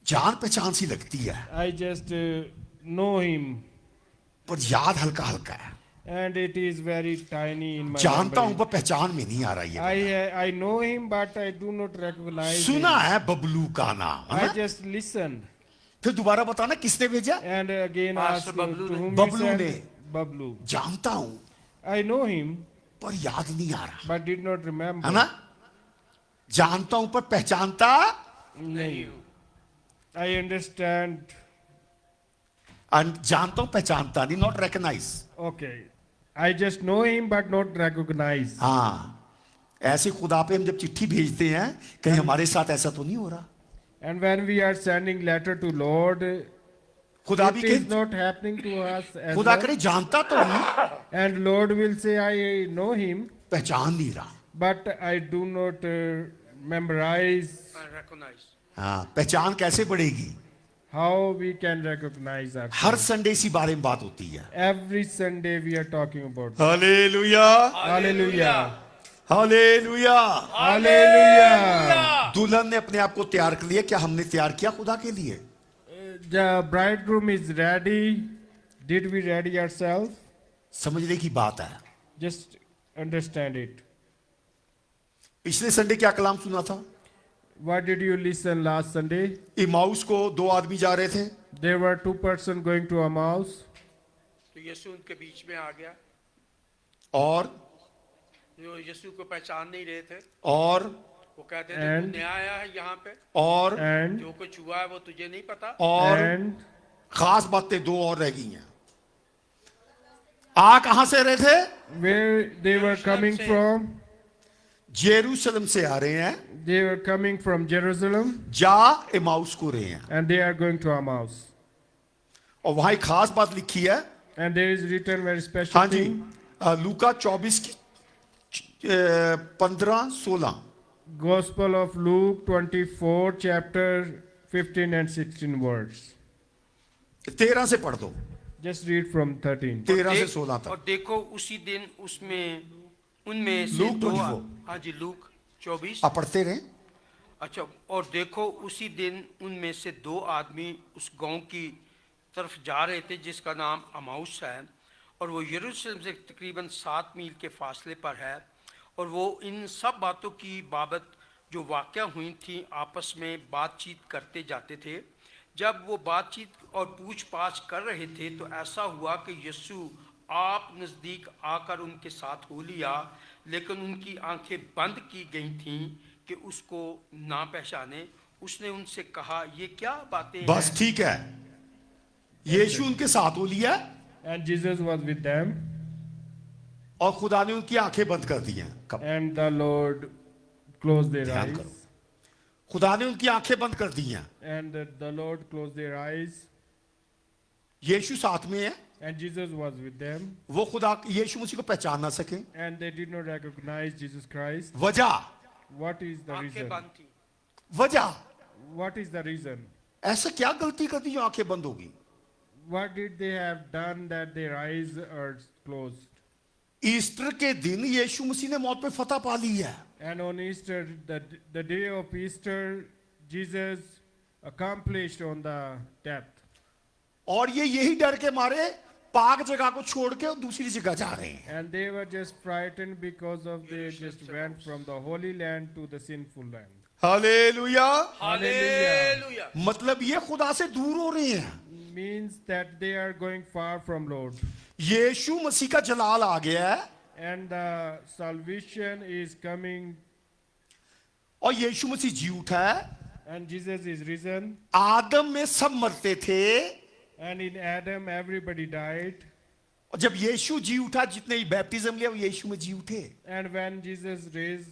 जान पहचान सी लगती है, I just know him. पर याद हल्का हल्का है। And it is very tiny in my जानता हूं memory. पर पहचान में नहीं आ रहा ये। I know him, but I do not recognize सुना him. है बबलू का नाम, है I ना? just listened. फिर दोबारा बताना किसने भेजा? And again Pastor asked Bablu to ne. whom Bablu you ne. sent. Bablu. जानता हूं I know him, पर याद नहीं आ रहा, but did not remember. है ना? जानता हूं पर पहचानता नहीं. I understand. जानता हूं पहचानता नहीं, not recognize. Okay. I just know him, but not recognize. हाँ, ऐसे खुदा पे हम जब चिट्ठी भेजते हैं कहीं हमारे साथ ऐसा तो नहीं हो रहा? And when we are sending letter to Lord, खुदा भी it is कहे, not happening to us as खुदा well. करे जानता तो हूं, And Lord will say, I know him, पहचान नहीं रहा. but I do not memorize. and recognize. हाँ, पहचान कैसे बढ़ेगी? How we can recognize her ourselves. Sunday इसी बारे में बात होती है. Every Sunday we are talking about that. Hallelujah, Hallelujah. Hallelujah. Hallelujah. दुल्हन ने अपने आप को तैयार कर लिया. क्या हमने तैयार किया खुदा के लिए? The bridegroom is ready. Did we ready ourselves? समझने की बात है. Just understand it. पिछले संडे क्या कलाम सुना था? What did you listen last Sunday? Emmaus को 2 आदमी जा रहे थे. There were 2 persons going to Emmaus, तो यीशु उनके बीच में आ गया, और जो यीशु को पहचान नहीं रहे थे. और वो कहते थे And- तू नया आया है यहाँ पे, और and जो कुछ हुआ है वो तुझे नहीं पता. और खास बातें 2 और रह गई हैं. आ कहां से रहे थे? where they were coming from? Jerusalem से आ रहे हैं. They were coming from Jerusalem जा इमाउस को रहे हैं. and they are going to Emmaus. और वहां एक खास बात लिखी है. And there is written very special हाँ जी, thing. लूका 24 की 15-16. Gospel of Luke 24, chapter 15 and 16 words. 13 से पढ़ दो. Just read from 13. 13 से 16 तक. और देखो उसी दिन उसमें उनमें से लूक 2. 24. हाँ जी, लूक 24. आप पढ़ते रहे. अच्छा, और देखो उसी दिन उनमें से 2 आदमी उस गांव की तरफ जा रहे थे जिसका नाम अमाउस है, और वो यरूशलेम से तकरीबन 7 मील के फासले पर है. और वो इन सब बातों की बाबत जो वाक़या हुई थी आपस में बातचीत करते जाते थे. जब वो बातचीत और पूछ पाछ कर रहे थे तो ऐसा हुआ कि यीशु आप नज़दीक आकर उनके साथ हो लिया, लेकिन उनकी आंखें बंद की गई थीं कि उसको ना पहचाने. उसने उनसे कहा, ये क्या बातें बस हैं? ठीक है. यीशु उनके साथ हो लिया And Jesus was with them, और खुदा ने उनकी आंखें बंद कर दी हैं. कब? and the Lord closed their ध्यान eyes. करो. खुदा ने उनकी आंखें बंद कर दी हैं. And the Lord closed their eyes, यीशु साथ में है. and Jesus was with them, वो खुदा यीशु मसीह को पहचान ना सके. and they did not recognize Jesus Christ. वजह What is the आंखें reason? बंद थी. वजह What is the reason? ऐसा क्या गलती कर दी जो आंखें बंद होगी? What did they have done that their eyes are closed? Easter के दिन यीशु मसीह ने मौत पे फतह पा ली है. And on Easter, the day of Easter, Jesus accomplished on the death. और ये यही डर के मारे पाक जगह को छोड़ के दूसरी जगह जा रहे हैं. And they were just frightened because of they just went from the holy land to the sinful land. Hallelujah. Hallelujah. मतलब ये खुदा से दूर हो रहे हैं. Means that they are going far from Lord. यीशु मसीह का जलाल आ गया है And the salvation is coming, और यीशु मसीह जी उठा है. and Jesus is risen. आदम में सब मरते थे, And in Adam, everybody died. और जब यीशु जी उठा, जितने बैप्टिज्म लिया वो यीशु में जी उठे. And when Jesus raised,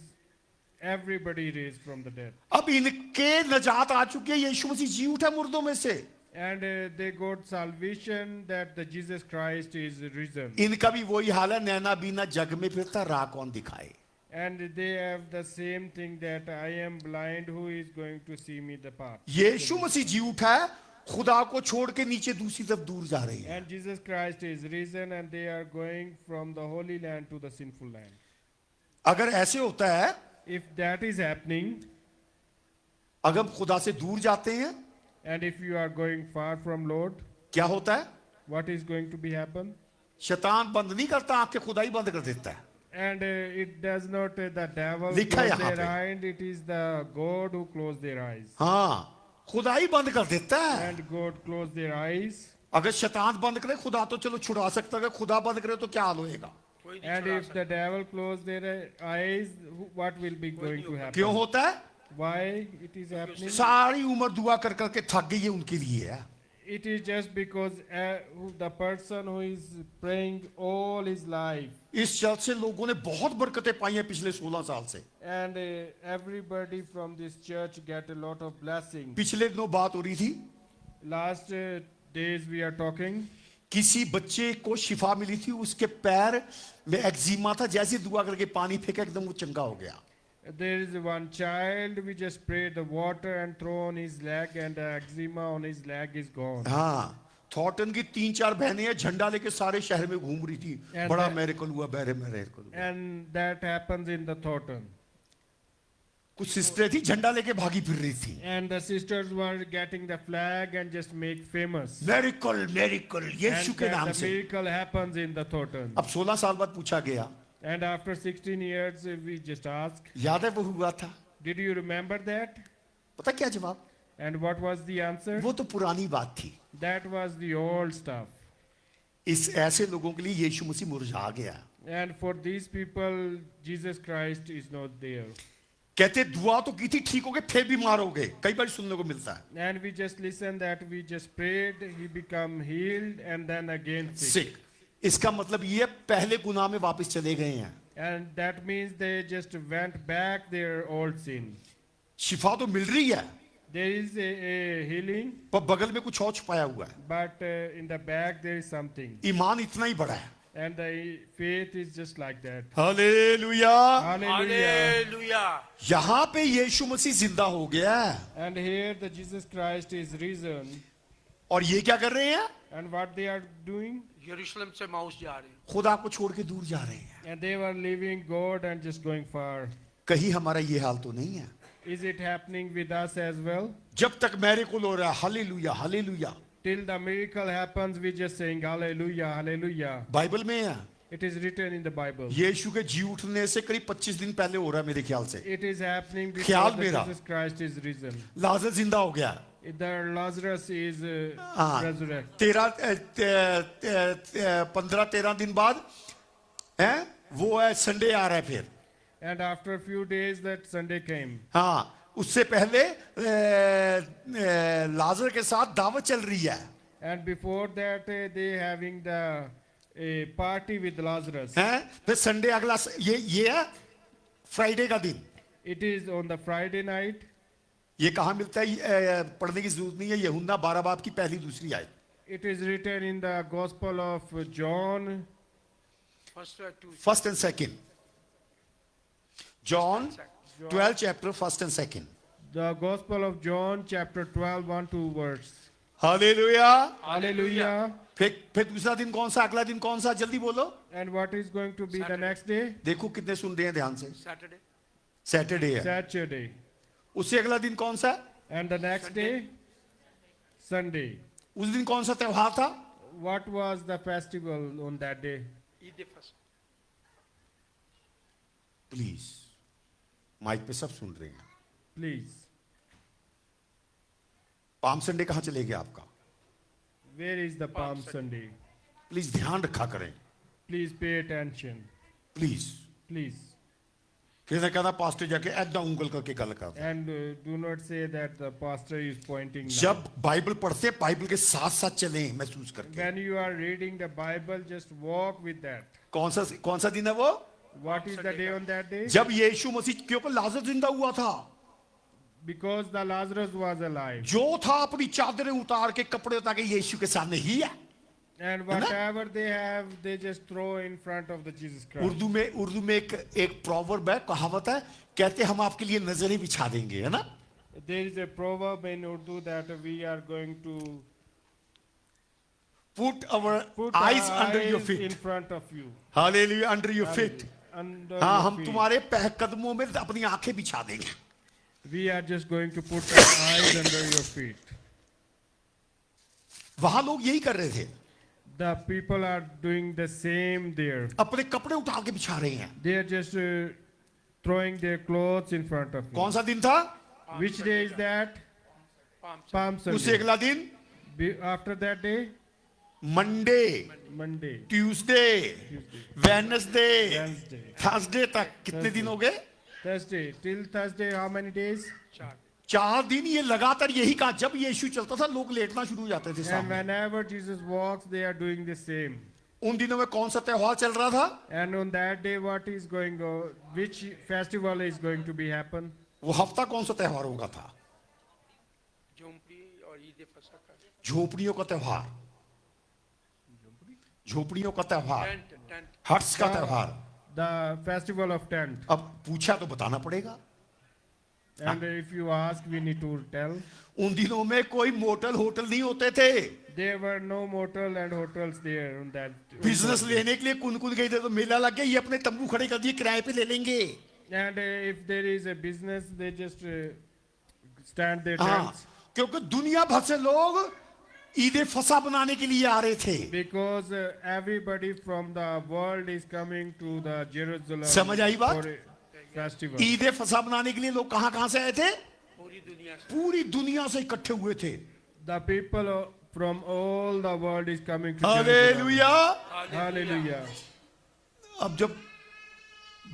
everybody raised from the dead. अब इनके नजात आ चुकी है. यीशु मसीह जी उठा मुर्दों में से. And they got salvation that the Jesus Christ is risen. इनका भी वही हाल है. नैना बीना जग में फिरता, राह कौन दिखाए. And they have the same thing that I am blind, who is going to see me the path. यीशु मसीह जी उठा है, खुदा को छोड़ के नीचे दूसरी तरफ दूर जा रहे हैं. And Jesus Christ is risen, and they are going from the holy land to the sinful land. अगर ऐसे होता है, If that is happening, अगर हम खुदा से दूर जाते हैं, and if you are going far from Lord, क्या होता है? what is going to be happen? शैतान बंद नहीं करता आंखें, खुदा ही बंद कर देता है. And it does not the devil लिखा है close यहाँ their पे. eyes, it is the God who close their eyes. हाँ, खुदा ही बंद कर देता है. And God close their eyes. अगर शैतान बंद करे, खुदा तो चलो छुड़ा सकता है. अगर खुदा बंद करे तो क्या हाल होएगा? कोई नहीं And छुड़ा if the devil close their eyes, what will be going to happen? क्यों होता है? Why it is happening? सारी उम्र दुआ कर करके थक गई है उनके लिए है. It is just because the person who is praying all his life, इस चर्च से लोगों ने बहुत बरकतें पाई हैं पिछले 16 साल से। and everybody from this church get a lot of blessings. पिछले दिनों बात हो रही थी, Last days we are talking. किसी बच्चे को शिफा मिली थी, उसके पैर में एक्जिमा था, जैसे दुआ करके पानी फेंका एकदम वो चंगा हो गया। There is one child, we just sprayed the water and throw on his leg, and the eczema on his leg is gone. हाँ, थॉर्टन की 3-4 बहनें हैं, झंडा लेके सारे शहर में घूम रही थी, And बड़ा that- मेरेकल हुआ, बहरे मेरेकल हुआ। And that happens in the Thornton. कुछ सिस्टरें थी, झंडा लेके भागी फिर रही थी। And the sisters were getting the flag and just make famous. Miracle miracle Yeshu And के नाम the से। miracle happens in the Thornton. अब 16 साल बाद पूछा गया, And after 16 years, we just asked, याद है वो हुआ था? did you remember that? पता क्या जवाब? And what was the answer? वो तो पुरानी बात थी। That was the old stuff. इस ऐसे लोगों के लिए यीशु मसीह मुरझा गया। And for these people, Jesus Christ is not there. कहते दुआ तो की थी, ठीक हो गए, फिर बीमार हो गए। कई बार सुनने को मिलता है, And we just listened that we just prayed, he become healed, and then again sick. सिक। इसका मतलब ये पहले गुनाह में वापस चले गए हैं। And that means they just went back their old sin. शिफा तो मिल रही है, There is a healing, पर बगल में कुछ और छुपाया हुआ है। but in the back there is something. ईमान इतना ही बड़ा है। And the faith is just like that. Hallelujah. Hallelujah. Hallelujah. यहाँ पे यीशु मसीह जिंदा हो गया है, And here the Jesus Christ is risen. और ये क्या कर रहे हैं? And what they are doing? यरूशलेम से माउस जा रहे हैं। खुदा को छोड़ के दूर जा रहे हैं। And they were leaving God and just going far. कहीं हमारा ये हाल तो नहीं है? Is it happening with us as well? जब तक मेरेकल हो रहा है, hallelujah hallelujah, Till the miracle happens, we just saying hallelujah, hallelujah. Bible में है। It is written in the Bible. यीशु के जी उठने से करीब 25 दिन पहले हो रहा है मेरे ख्याल से। It is happening ख्याल because the मेरा। Jesus Christ is risen. लाजर जिंदा हो गया। The Lazarus is हाँ, resurrected. 15-13 दिन बाद है वो है, संडे आ रहा है फिर। And after a few days that Sunday came. हाँ, उससे पहले लाजर के साथ दावत चल रही है। And before that they having the party with Lazarus. हैं, फिर संडे अगला ये है फ्राइडे का दिन। It is on the Friday night. ये कहाँ मिलता है? पढ़ने की जरूरत नहीं है, यूहन्ना 12 बाब की पहली दूसरी आयत। It is written in the Gospel of John. First and second, John 12 chapter first and second. The Gospel of John, chapter 12, 1-2 verse. Hallelujah. Hallelujah. फिर दूसरा दिन कौन सा, अगला दिन कौन सा, जल्दी बोलो। And what is going to be the Saturday. next day? देखो कितने सुन रहे हैं ध्यान से। सैटरडे। सैटरडे है। Saturday. उससे अगला दिन कौन सा? And the next Sunday. day? Sunday. उस दिन कौन सा त्योहार था? What was the festival on that day? Eid फसह। प्लीज, माइक पे सब सुन रहे हैं। Please. पाम संडे कहाँ चले गया आपका? Where is the Palm Sunday? Please ध्यान रखा करें, Please pay attention. Please. Please. फिर मैं कहता पास्टर जाके ऐदा उंगल करके गल करता। And do not say that the pastor is pointing. now. जब बाइबल पढ़ते बाइबल के साथ साथ चलें महसूस करके। When you are reading the Bible, just walk with that. कौन सा दिन है वो? What is the day on that day? जब यीशु मसीह, क्योंकि लाजर जिंदा हुआ था, Because the Lazarus was alive. जो था अपनी चादरें उतार के कपड़े उतार के यीशु के सामने ही है। And whatever they have, they just throw in front of the Jesus Christ. Urdu में एक प्रोवर्ब है, कहावत है, कहते हम आपके लिए नजरें बिछा देंगे, है ना? There is a proverb in Urdu that we are going to Put our put eyes our under your eyes feet. in front of you. Hallelujah, under your feet. Under हाँ, your हम feet. तुम्हारे कदमों में अपनी आंखें बिछा देंगे। We are just going to put our eyes under your feet. वहां लोग यही कर रहे थे, The people are doing the same there. अपने कपड़े उठा के बिछा रहे हैं। They are just throwing their clothes in front of you. कौन सा दिन था? Which day is that? Palm उससे Sunday. अगला दिन After that day? Monday, Monday. Tuesday, Wednesday, Wednesday. Thursday तक कितने दिन हो गए? Thursday. Till Thursday, how many days? 4 दिन ये लगातार यही कहा, जब यीशु चलता था लोग लेटना शुरू हो जाते थे And सामने। whenever Jesus walks, they are doing the same. उन दिनों में कौन सा त्योहार चल रहा था? And on that day, what is going on? Which festival is going to be happen? वो हफ्ता कौन सा त्योहार होगा था? झोंपड़ी और ईद फसह का झोपड़ियों का त्योहार, झोपड़ियों का त्योहार, टेंट हट्स का त्योहार। The festival of tent. अब पूछा तो बताना पड़ेगा। And if you ask, we need to tell. उन दिनों में कोई मोटल होटल नहीं होते थे। There were no motel and hotels there on that. Business लेने के लिए कुन गए थे तो मेला लग गया, ये अपने तंबू खड़े कर दिए, किराए पे ले लेंगे। And if there is a business, they just stand their हाँ, tents. क्योंकि दुनिया भर से लोग ईद फसा बनाने के लिए आ रहे थे। Because everybody from the world is coming to the Jerusalem समझ आई बात? for a festival. ईद फसा बनाने के लिए लोग कहां से आए थे? पूरी दुनिया से पूरी दुनिया से इकट्ठे हुए थे। The people from all the world is coming to Jerusalem. Hallelujah. Hallelujah. अब जब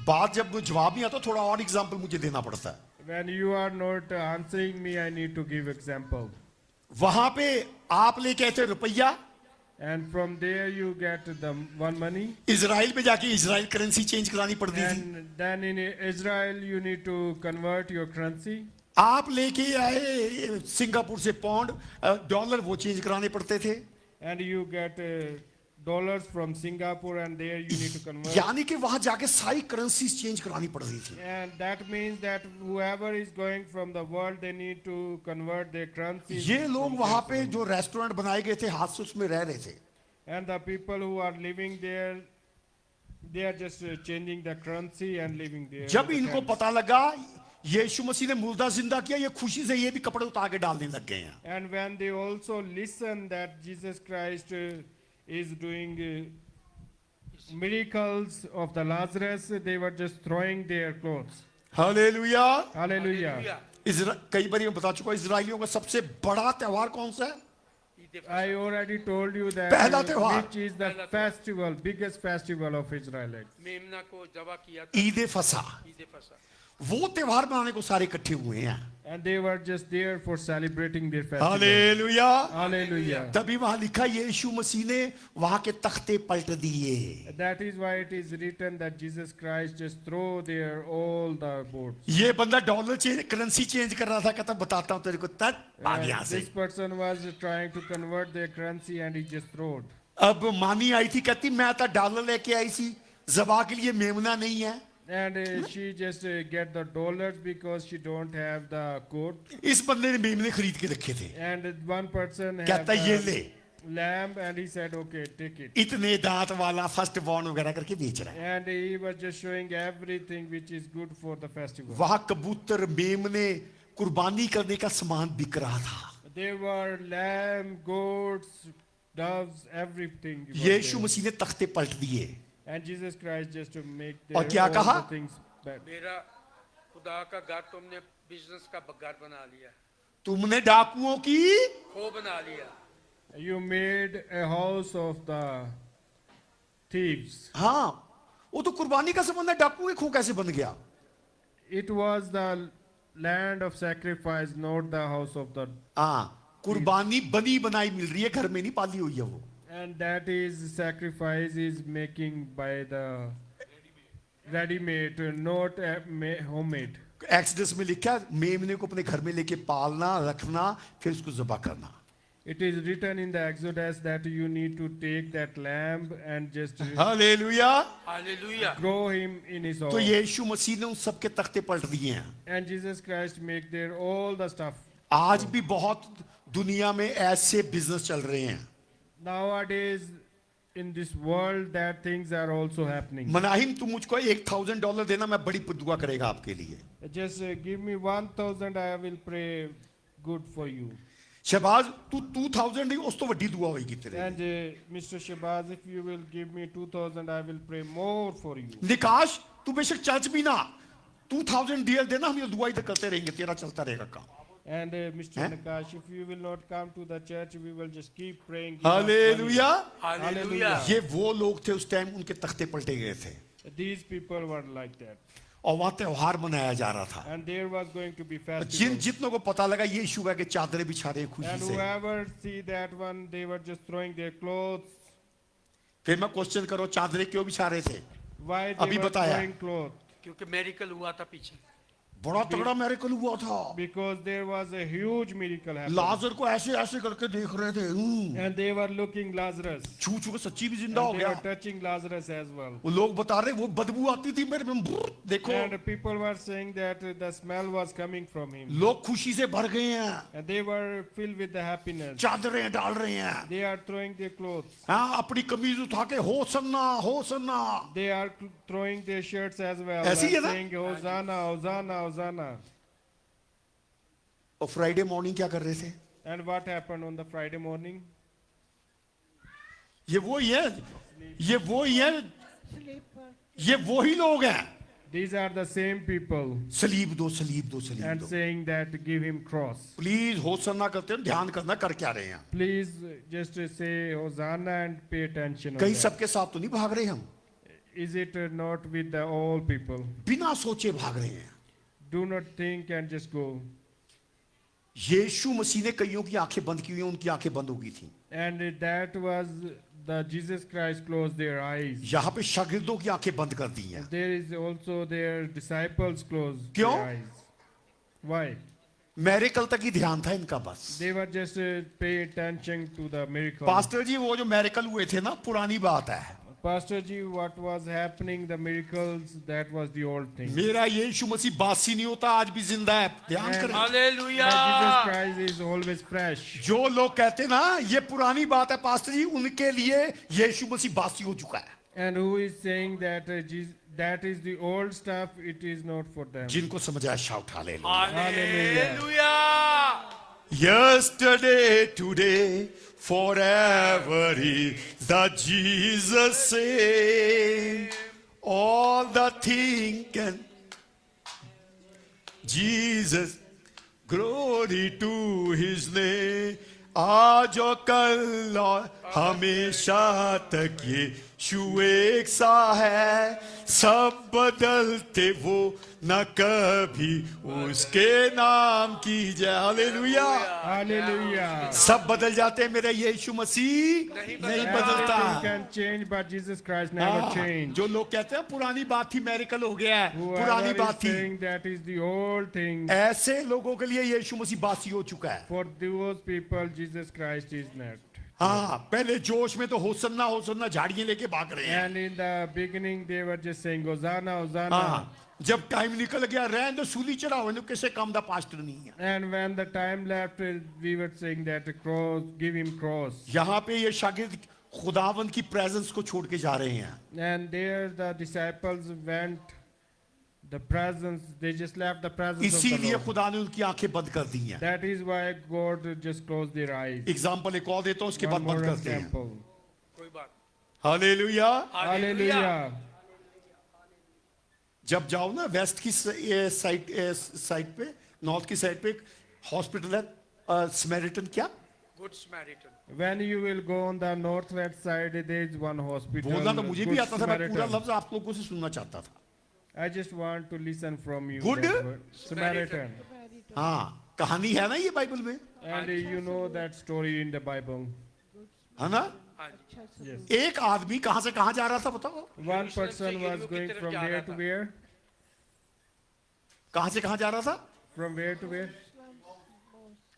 बात जब जवाब नहीं आता, थोड़ा और एग्जांपल मुझे देना पड़ता है। When you are not answering me, I need to give example. वहां पे आप लेके आए थे रुपया, And from there you get the one money. Israel पे जाके इजराइल करेंसी चेंज करानी पड़ती थी। And then in Israel you need to convert your currency. आप लेके आए सिंगापुर से पाउंड डॉलर, वो चेंज कराने पड़ते थे। And you get dollars from Singapore and there you need to convert. यानी कि वहां जाके सारी करेंसी चेंज करानी पड़ रही थी। And that means that whoever is going from the world, they need to convert their currency. ये लोग वहां पे जो रेस्टोरेंट बनाए गए थे हाथ से उसमें रह रहे थे। And the people who are living there, they are just changing the currency and living there. जब in the इनको tents. पता लगा यीशु मसीह ने मुर्दा जिंदा किया, ये खुशी से ये भी कपड़े उतार के डालने लग गए हैं। And when they also listen that Jesus Christ is doing miracles of the Lazarus, they were just throwing their clothes. Hallelujah. Hallelujah. कई बार मैं बता चुका हूं, इजराइलियों का सबसे बड़ा त्योहार कौन सा है? Eid I already told you that पहला त्योहार। which is the festival, biggest festival of Israelites. मेमना को जबा किया था ईद फसा, ईद फसह वो त्योहार मनाने को सारे इकट्ठे हुए हैं। And they were just there for celebrating their festival. Hallelujah. Hallelujah. तभी वहां लिखा यीशु मसीह ने वहां के तख्ते पलट दिए। That is why it is written that Jesus Christ just throw there all the boards. ये बंदा डॉलर चेंज करेंसी चेंज कर रहा था, कहता बताता हूं तेरे को, तट आ गया यहाँ से। This person was trying to convert their currency and he just threw it. अब मामी आई थी, कहती मैं तो डॉलर लेके आई सी, जबा के लिए मेमना नहीं है। And she just get the dollars because she don't have the goat. इस बंदे ने मेमने खरीद के रखे थे। And one person had कहता ये ले, lamb and he said, okay, take it. इतने दांत वाला फर्स्ट बॉर्न वगैरह करके बेच रहा है। And he was just showing everything which is good for the festival. वहां कबूतर मेमने कुर्बानी करने का सामान बिक रहा था। There were lamb, goats, doves, everything. was Yeshu there. मसीह ने तख्ते पलट दिए। And Jesus Christ just to make और क्या all कहा? the things bad. मेरा खुदा का घर तुमने बिजनेस का घर बना लिया तुमने डाकुओं की खो बना लिया You made a house of the thieves. हाँ, वो तो कुर्बानी का संबंध है, डाकू के खो कैसे बन गया? It was the land of sacrifice, not the house of the. हाँ, कुर्बानी बनी बनाई मिल रही है, घर में नहीं पाली हुई है वो। And that is sacrifice is making by the ready-made, not homemade. एक्सodस में लिखा है, मेमने को अपने घर में लेके पालना, रखना, फिर उसको ज़बह करना। It is written in the Exodus that you need to take that lamb and just hallelujah. Hallelujah grow him in his तो own. यीशु मसीह ने उन सब के तख्ते पलट दिए हैं। And Jesus Christ make there all the stuff. आज भी बहुत दुनिया में ऐसे बिजनेस चल रहे हैं। Nowadays, in this world, that things are also happening. मनाहिम, तुम मुझको $1,000 देना, मैं बड़ी दुआ करेगा आपके लिए। Just give me 1,000, I will pray good for you. Shahbaz, तू 2,000 नहीं, उस तो वड्डी दुआ होगी तेरे। And Mr. Shabazz, if you will give me 2,000, I will pray more for you. Nikash, तू बेशक चर्च भी ना 2,000 डीएल देना, हम ये दुआ इधर करते रहेंगे, तेरा चलता रहेगा काम। And Mr. Eh? Nakash, if you will not come to the church, we will just keep praying. give us hallelujah. Hallelujah ये वो लोग थे उस टाइम, उनके तख्ते पलटे गए थे। money. These people were like that. और वहां त्योहार मनाया जा रहा था। and there was going to be Jin festival. जितनों को पता लगा ये इशू है कि चादरें बिछा रहे हैं खुशी And से, whoever see that one, they were just throwing their clothes. फिर मैं क्वेश्चन करो चादरें क्यों बिछा रहे थे? Why they अभी were बताया। throwing clothes? क्योंकि मेरिकल हुआ था पीछे। बड़ा तगड़ा मेरेकल हुआ था। Because there was a huge miracle happening. लाजर को ऐसे ऐसे करके देख रहे थे, And they were looking Lazarus. छू छू के सच्ची भी जिंदा हो And they गया। were touching Lazarus as well. वो लोग बता रहे वो बदबू आती थी मेरे में, देखो And people were saying that the smell was coming from him. लोग खुशी से भर गए हैं, And they were filled with the happiness. चादरें डाल रहे हैं, They are throwing their clothes. हाँ अपनी कमीज उठा के हो सन्ना हो सन्ना। They are throwing their shirts as well. ऐसे ही है And ना? saying Hosanna, Hosanna, Hosanna. और फ्राइडे मॉर्निंग क्या कर रहे थे? And what happened on the Friday morning? ये वो ही है, ये वो ही है, ये वो ही लोग हैं। These are the same people. सलीब दो सलीब दो सलीब And दो। saying that give him cross. Please हो सन्ना करते हैं, ध्यान करना कर क्या रहे हैं। Please just say Hosanna and pay attention. On कहीं that. सबके साथ तो नहीं भाग रहे हम, Is it not with the all people? बिना सोचे भाग रहे हैं। Do not think and just go. यीशु मसीह ने कईयों की आंखें बंद की हुई, उनकी आंखें बंद हो गई थी। And that was the Jesus Christ closed their eyes. यहाँ पे शागिर्दों की आंखें बंद कर दी हैं। There is also their disciples closed क्यों? their eyes. Why? मेरिकल तक ही ध्यान था इनका बस। They were just pay attention to the miracle. Pastor ji वो जो मेरिकल हुए थे ना, पुरानी बात है। Pastor Ji, what was happening, the miracles, that was the old thing. मेरा यीशु मसीह बासी नहीं होता, आज भी जिंदा है। ध्यान And- करें। Hallelujah. But Jesus Christ is always fresh. जो लोग कहते ना ये पुरानी बात है पास्टर जी, उनके लिए यीशु मसीह बासी हो चुका है। And who is saying that that is the old stuff, it is not for them. जिनको समझ आया shout hallelujah. Hallelujah. Yesterday, today, forever is the Jesus same. All the thinking, Jesus, glory to His name. आज और कल और हमेशा तक यीशु एक सा है, सब बदलते वो न कभी उसके नाम की जय। हालेलुया। Hallelujah. सब बदल जाते हैं, मेरा यीशु मसीह नहीं बदलता। Everything can change, but Jesus Christ never हाँ, changed. जो लोग कहते हैं पुरानी बात थी, मेरिकल हो गया है, Whoever पुरानी is बात थी, saying that is the old thing, ऐसे लोगों के लिए यीशु मसीह बासी हो चुका है। for those people, Jesus Christ is not. हाँ, पहले जोश में तो होसन्ना झाड़ियां लेके भाग रहे हैं। And in the beginning, they were just saying, Hosanna, Hosanna. हाँ, जब टाइम निकल गया, रहने दो सूली चढ़ाओ, इन्हें किसे काम दा पास्टर नहीं है। And when the time left, we were saying that cross, give him cross. यहाँ पे ये शागिर्द खुदावंद की प्रेजेंस को छोड़ के जा रहे हैं। And there the disciples went, the presence, they just left the presence of the इसीलिए Lord. खुदा ने उनकी आंखें बंद कर दी हैं। That is why God just closed their eyes. Example एक और देता हूं, उसके बाद One more बंद करते हैं। example. कोई बात। हालेलुया। Hallelujah. जब जाओ ना वेस्ट की साइड पे, नॉर्थ की साइड पे एक हॉस्पिटल है, स्मैरिटन क्या good Samaritan. When you will go on the northwest side, there is one hospital. बोलना तो मुझे भी Good आता था, मैं पूरा Samaritan. लफ्ज आप लोगों से सुनना चाहता था। I just want to listen from you. Good that word. Samaritan. हाँ, कहानी है ना ये बाइबल में, And you know that story in the Bible. है ना? हाँ जी। Yes. एक आदमी कहां से कहां जा रहा था बताओ? One person was going from where to where? कहां से कहां जा रहा था? From where to where?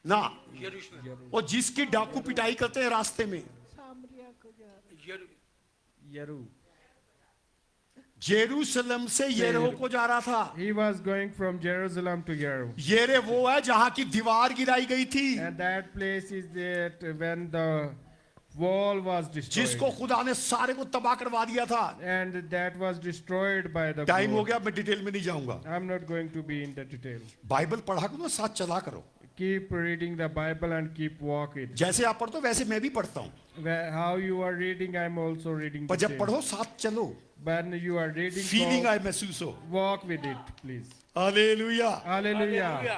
ना, यरूशलेम। और जिसकी डाकू पिटाई करते हैं रास्ते में, यरू- Yeru. जेरूसलम से येरो को जा रहा था। He was going from Jerusalem to Yeru. येरे वो है जहां की दीवार गिराई गई थी, And that place is that when the wall was destroyed. जिसको खुदा ने सारे को तबाह करवा दिया था। And that was destroyed by the time हो flood. गया, मैं डिटेल में नहीं जाऊंगा। I'm not going to be in the detail. Bible पढ़ा करो ना, साथ चला करो। Keep reading the Bible and keep walking. जैसे आप पढ़ते हो वैसे मैं भी पढ़ता हूँ, How you are reading, I'm also reading. पर the जब same. पढ़ो साथ चलो, When you are reading, feeling आए, महसूस हो। walk with it, please. Hallelujah. Hallelujah.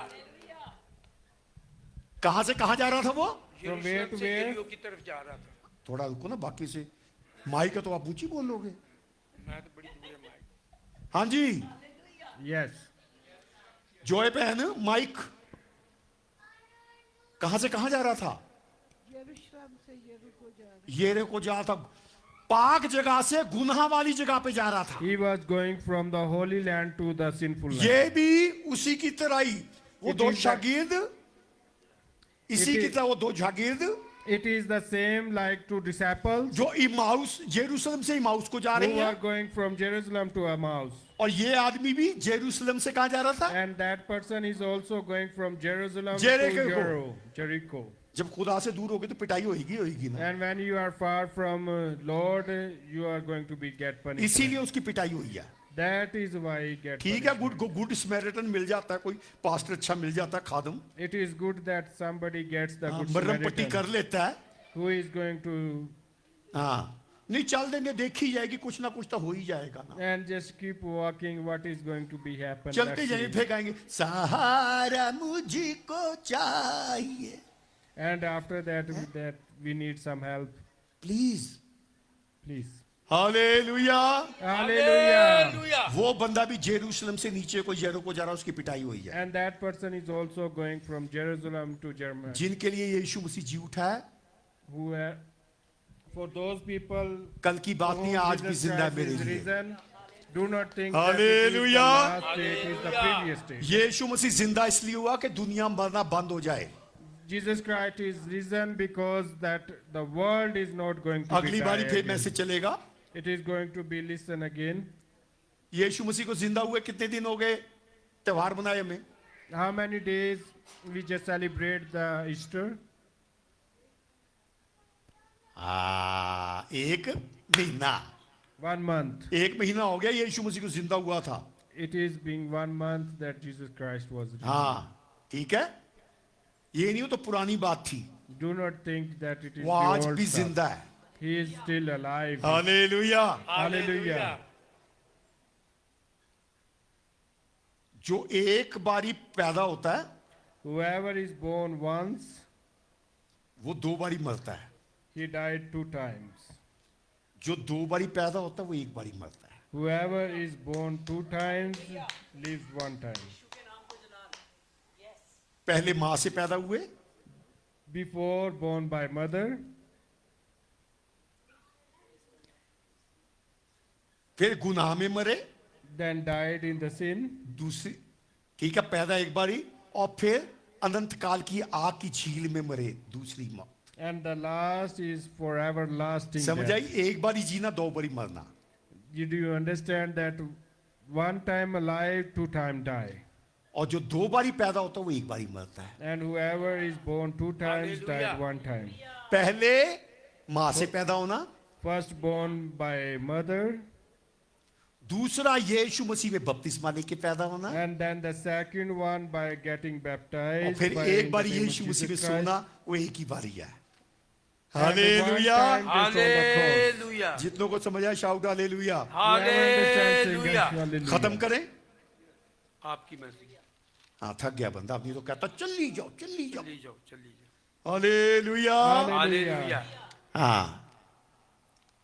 कहां से कहां जा रहा था वो? From where यरूशलेम to से where? यरीहो की तरफ जा रहा था। थोड़ा रुको ना, बाकी से माइक है तो आप ऊंची बोल लोगे। मैं तो बड़ी दूर है माइक। हाँ जी, Yes. जॉय बहन माइक कहां से कहां जा रहा था? यरूशलेम से यरीको जा रहा यरीको जा रहा था। पाक जगह से गुनाह वाली जगह पे जा रहा था। He was going from the holy land to the sinful land. ये भी उसी की तरह ही वो It दो is शागिर्द, इसी It की is- तरह वो दो शागिर्द It is the same like two disciples जो इमाउस यरूशलेम से इमाउस को जा who रहे are हैं, going from Jerusalem to Emmaus. और ये आदमी भी यरूशलेम से कहां जा रहा था? And that person is also going from Jerusalem Jericho. to Jericho. जब खुदा से दूर होगे तो पिटाई होगी ना, And when you are far from Lord, you are going to be get punished. इसीलिए उसकी पिटाई हुई है। That is why he get ठीक है, punished. गुड स्मैरिटन मिल जाता है, कोई पास्टर अच्छा मिल जाता है, खादम It is good that somebody gets the good मरहम पट्टी कर Samaritan लेता है। who is going to हाँ, नहीं चल देंगे, देखी जाएगी, कुछ ना कुछ तो हो ही जाएगा ना। and just keep walking what is going to be happen. चलते That's जाएंगे, it. फिर गाएंगे सहारा मुझको चाहिए, And after that we need some help. Please. Please. Hallelujah. Hallelujah. Hallelujah. वो बंदा भी जेरूशलेम से नीचे कोई यरीको जा रहा है, उसकी पिटाई हुई है। And that person is also going from Jerusalem to Germany. जिनके लिए यीशु मसीह जी उठा है, Who are, for those people कल की बात नहीं है, आज भी Jesus जिंदा है Christ मेरे is लिए। risen, do not think that it is the Hallelujah. last day, it is the previous day. यीशु मसीह जिंदा इसलिए हुआ कि दुनिया मरना बंद हो जाए। Jesus Christ is risen because that the world is not going to be अगली बारी die फिर again. मैसेज चलेगा। It is going to be listen again. यीशु मसीह को जिंदा हुए कितने दिन हो गए? त्योहार मनाए हमें। How many days we just celebrate the Easter? एक महीना। 1 month. एक महीना हो गया यीशु मसीह को जिंदा हुआ था। It is being 1 month that Jesus Christ was risen. हाँ, ठीक है, ये नहीं हो तो पुरानी बात थी, Do not think that it is वो the आज old भी stuff. जिंदा है। He is still alive. Hallelujah. Hallelujah. जो एक बारी पैदा होता है Whoever is born once, वो दो बारी मरता है, he died 2 times. जो दो बारी पैदा होता है वो एक बारी मरता है। Whoever is born 2 times lives 1 time. पहले माँ से पैदा हुए, Before born by mother, फिर गुनाह में मरे, then died in the sin, दूसरी, ठीक है, पैदा एक बारी, और फिर अनंत काल की आग की झील में मरे, दूसरी मौत। and the last is forever lasting समझ आई? death. एक बारी जीना, दो बारी मरना। Do you understand that 1 time alive, 2 time die? और जो दो बारी पैदा होता है वो एक बारी मरता है। And whoever is born 2 times Hallelujah. died 1 time. पहले माँ से पैदा होना, First born by mother, दूसरा यीशु मसीह में बपतिस्मा लेके पैदा होना, and then the second one by getting और baptized. फिर by एक in the बारी name of यीशु मसीह में Jesus Christ. सोना, वो एक ही बारी है। And one hallelujah. time death on the cross. Hallelujah. जितनों को समझ आया shout hallelujah. Whoever understands, sing hallelujah. hallelujah. खत्म करें। आपकी मर्जी। हाँ, थक गया बंदा, अपनी तो कहता चली जाओ चली जाओ। चली जाओ, चली जाओ। हालेलुया। हालेलुया। हाँ,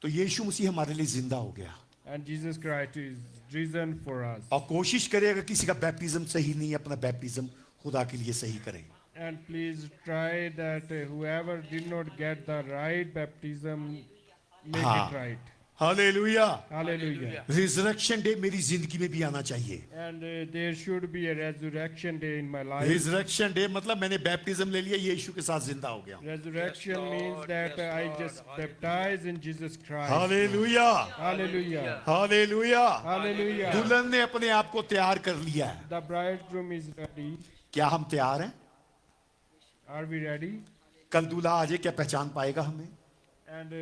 तो यीशु मसीह हमारे लिए जिंदा हो गया, And Jesus Christ is risen for us. और कोशिश करें अगर किसी का बैप्टिज्म सही नहीं है, अपना बैप्टिज्म खुदा के लिए सही करें। And please try that whoever did not get the right baptism, make हाँ। it right. Hallelujah. Hallelujah. Resurrection day मेरी जिंदगी में भी आना चाहिए। And there should be a resurrection day in my life. Resurrection day मतलब मैंने बैप्टिज्म ले लिया, यीशु के साथ जिंदा हो गया। Resurrection Yes, means Lord. that Yes, I Lord. just Hallelujah. baptize in Jesus Christ. Hallelujah. Hallelujah. Hallelujah. Hallelujah. दुल्हन ने अपने आप को तैयार कर लिया है। The bridegroom is ready. क्या हम तैयार हैं? Are we ready? कल दूल्हा आ जाए, क्या पहचान पाएगा हमें? And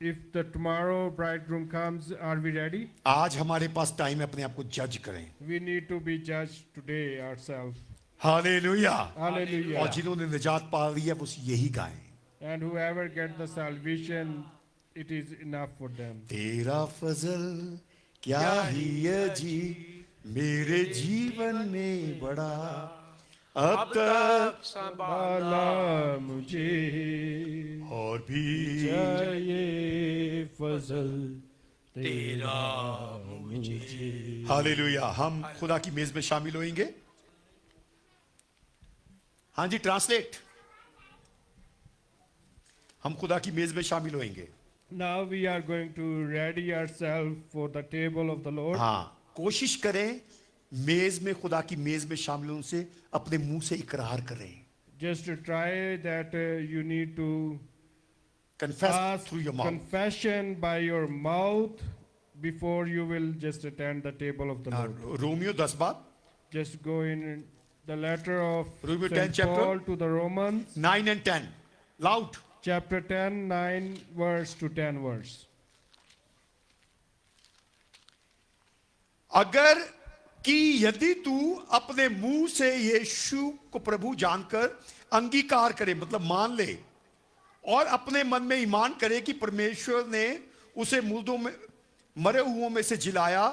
if the tomorrow bridegroom comes, are we ready? आज हमारे पास टाइम है अपने आप को जज करें। We need to be judged today ourselves. Hallelujah. Hallelujah. और जिन्होंने निजात पा ली है वो यही गाएं। And whoever gets the salvation, it is enough for them. तेरा फजल क्या ही अजीब मेरे जीवन में बड़ा, अब तक संभाला मुझे और भी चाहिए फजल तेरा मुझे। हालेलुया। हम खुदा की मेज में शामिल होंगे। हाँ जी, ट्रांसलेट। हम खुदा की मेज में शामिल होंगे। Now we are going to ready ourselves for the table of the Lord. हाँ, कोशिश करें मेज में, खुदा की मेज में शामिल होने से अपने मुंह से इकरार करें। Just to try that you need to confess ask through your mouth. confession by your mouth before you will just attend the table of the Lord. Romeo 10 बात Just go in the letter of Romans 10 St. chapter. Paul to the Romans, 9 and 10 loud. chapter 10, 9 verse to 10 verse. अगर कि यदि तू अपने मुंह से यीशु को प्रभु जानकर अंगीकार करे, मतलब मान ले, और अपने मन में ईमान करे कि परमेश्वर ने उसे मुर्दों में, मरे हुओं में से जिलाया,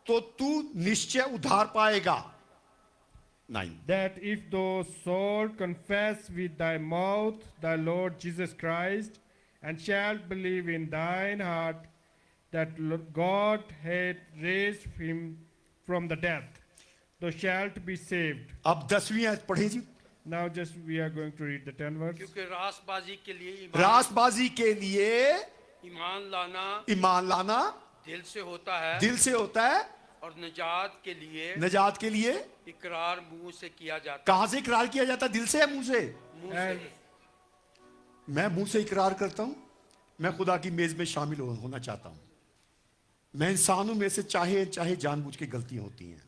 तो तू निश्चय उद्धार पाएगा। 9 That if thou shalt confess with thy mouth the Lord Jesus Christ, and shalt believe in thine heart that God hath raised him from the dead, thou shalt be saved. अब 10वीं आयत पढ़े जी। Now just we are going to read the 10 verse. क्योंकि रासबाजी के लिए रासबाजी के लिए ईमान लाना लाना दिल से होता है, दिल से होता है, और निजात के लिए नजात के लिए इकरार मुंह से किया जाता कहां से इकरार किया जाता है? दिल से या मुंह से? है, मुंह से। And मैं मुंह से इकरार करता हूं, मैं खुदा की मेज में शामिल होना चाहता हूं। मैं इंसानों में से चाहे चाहे जानबूझ के गलतियां होती हैं।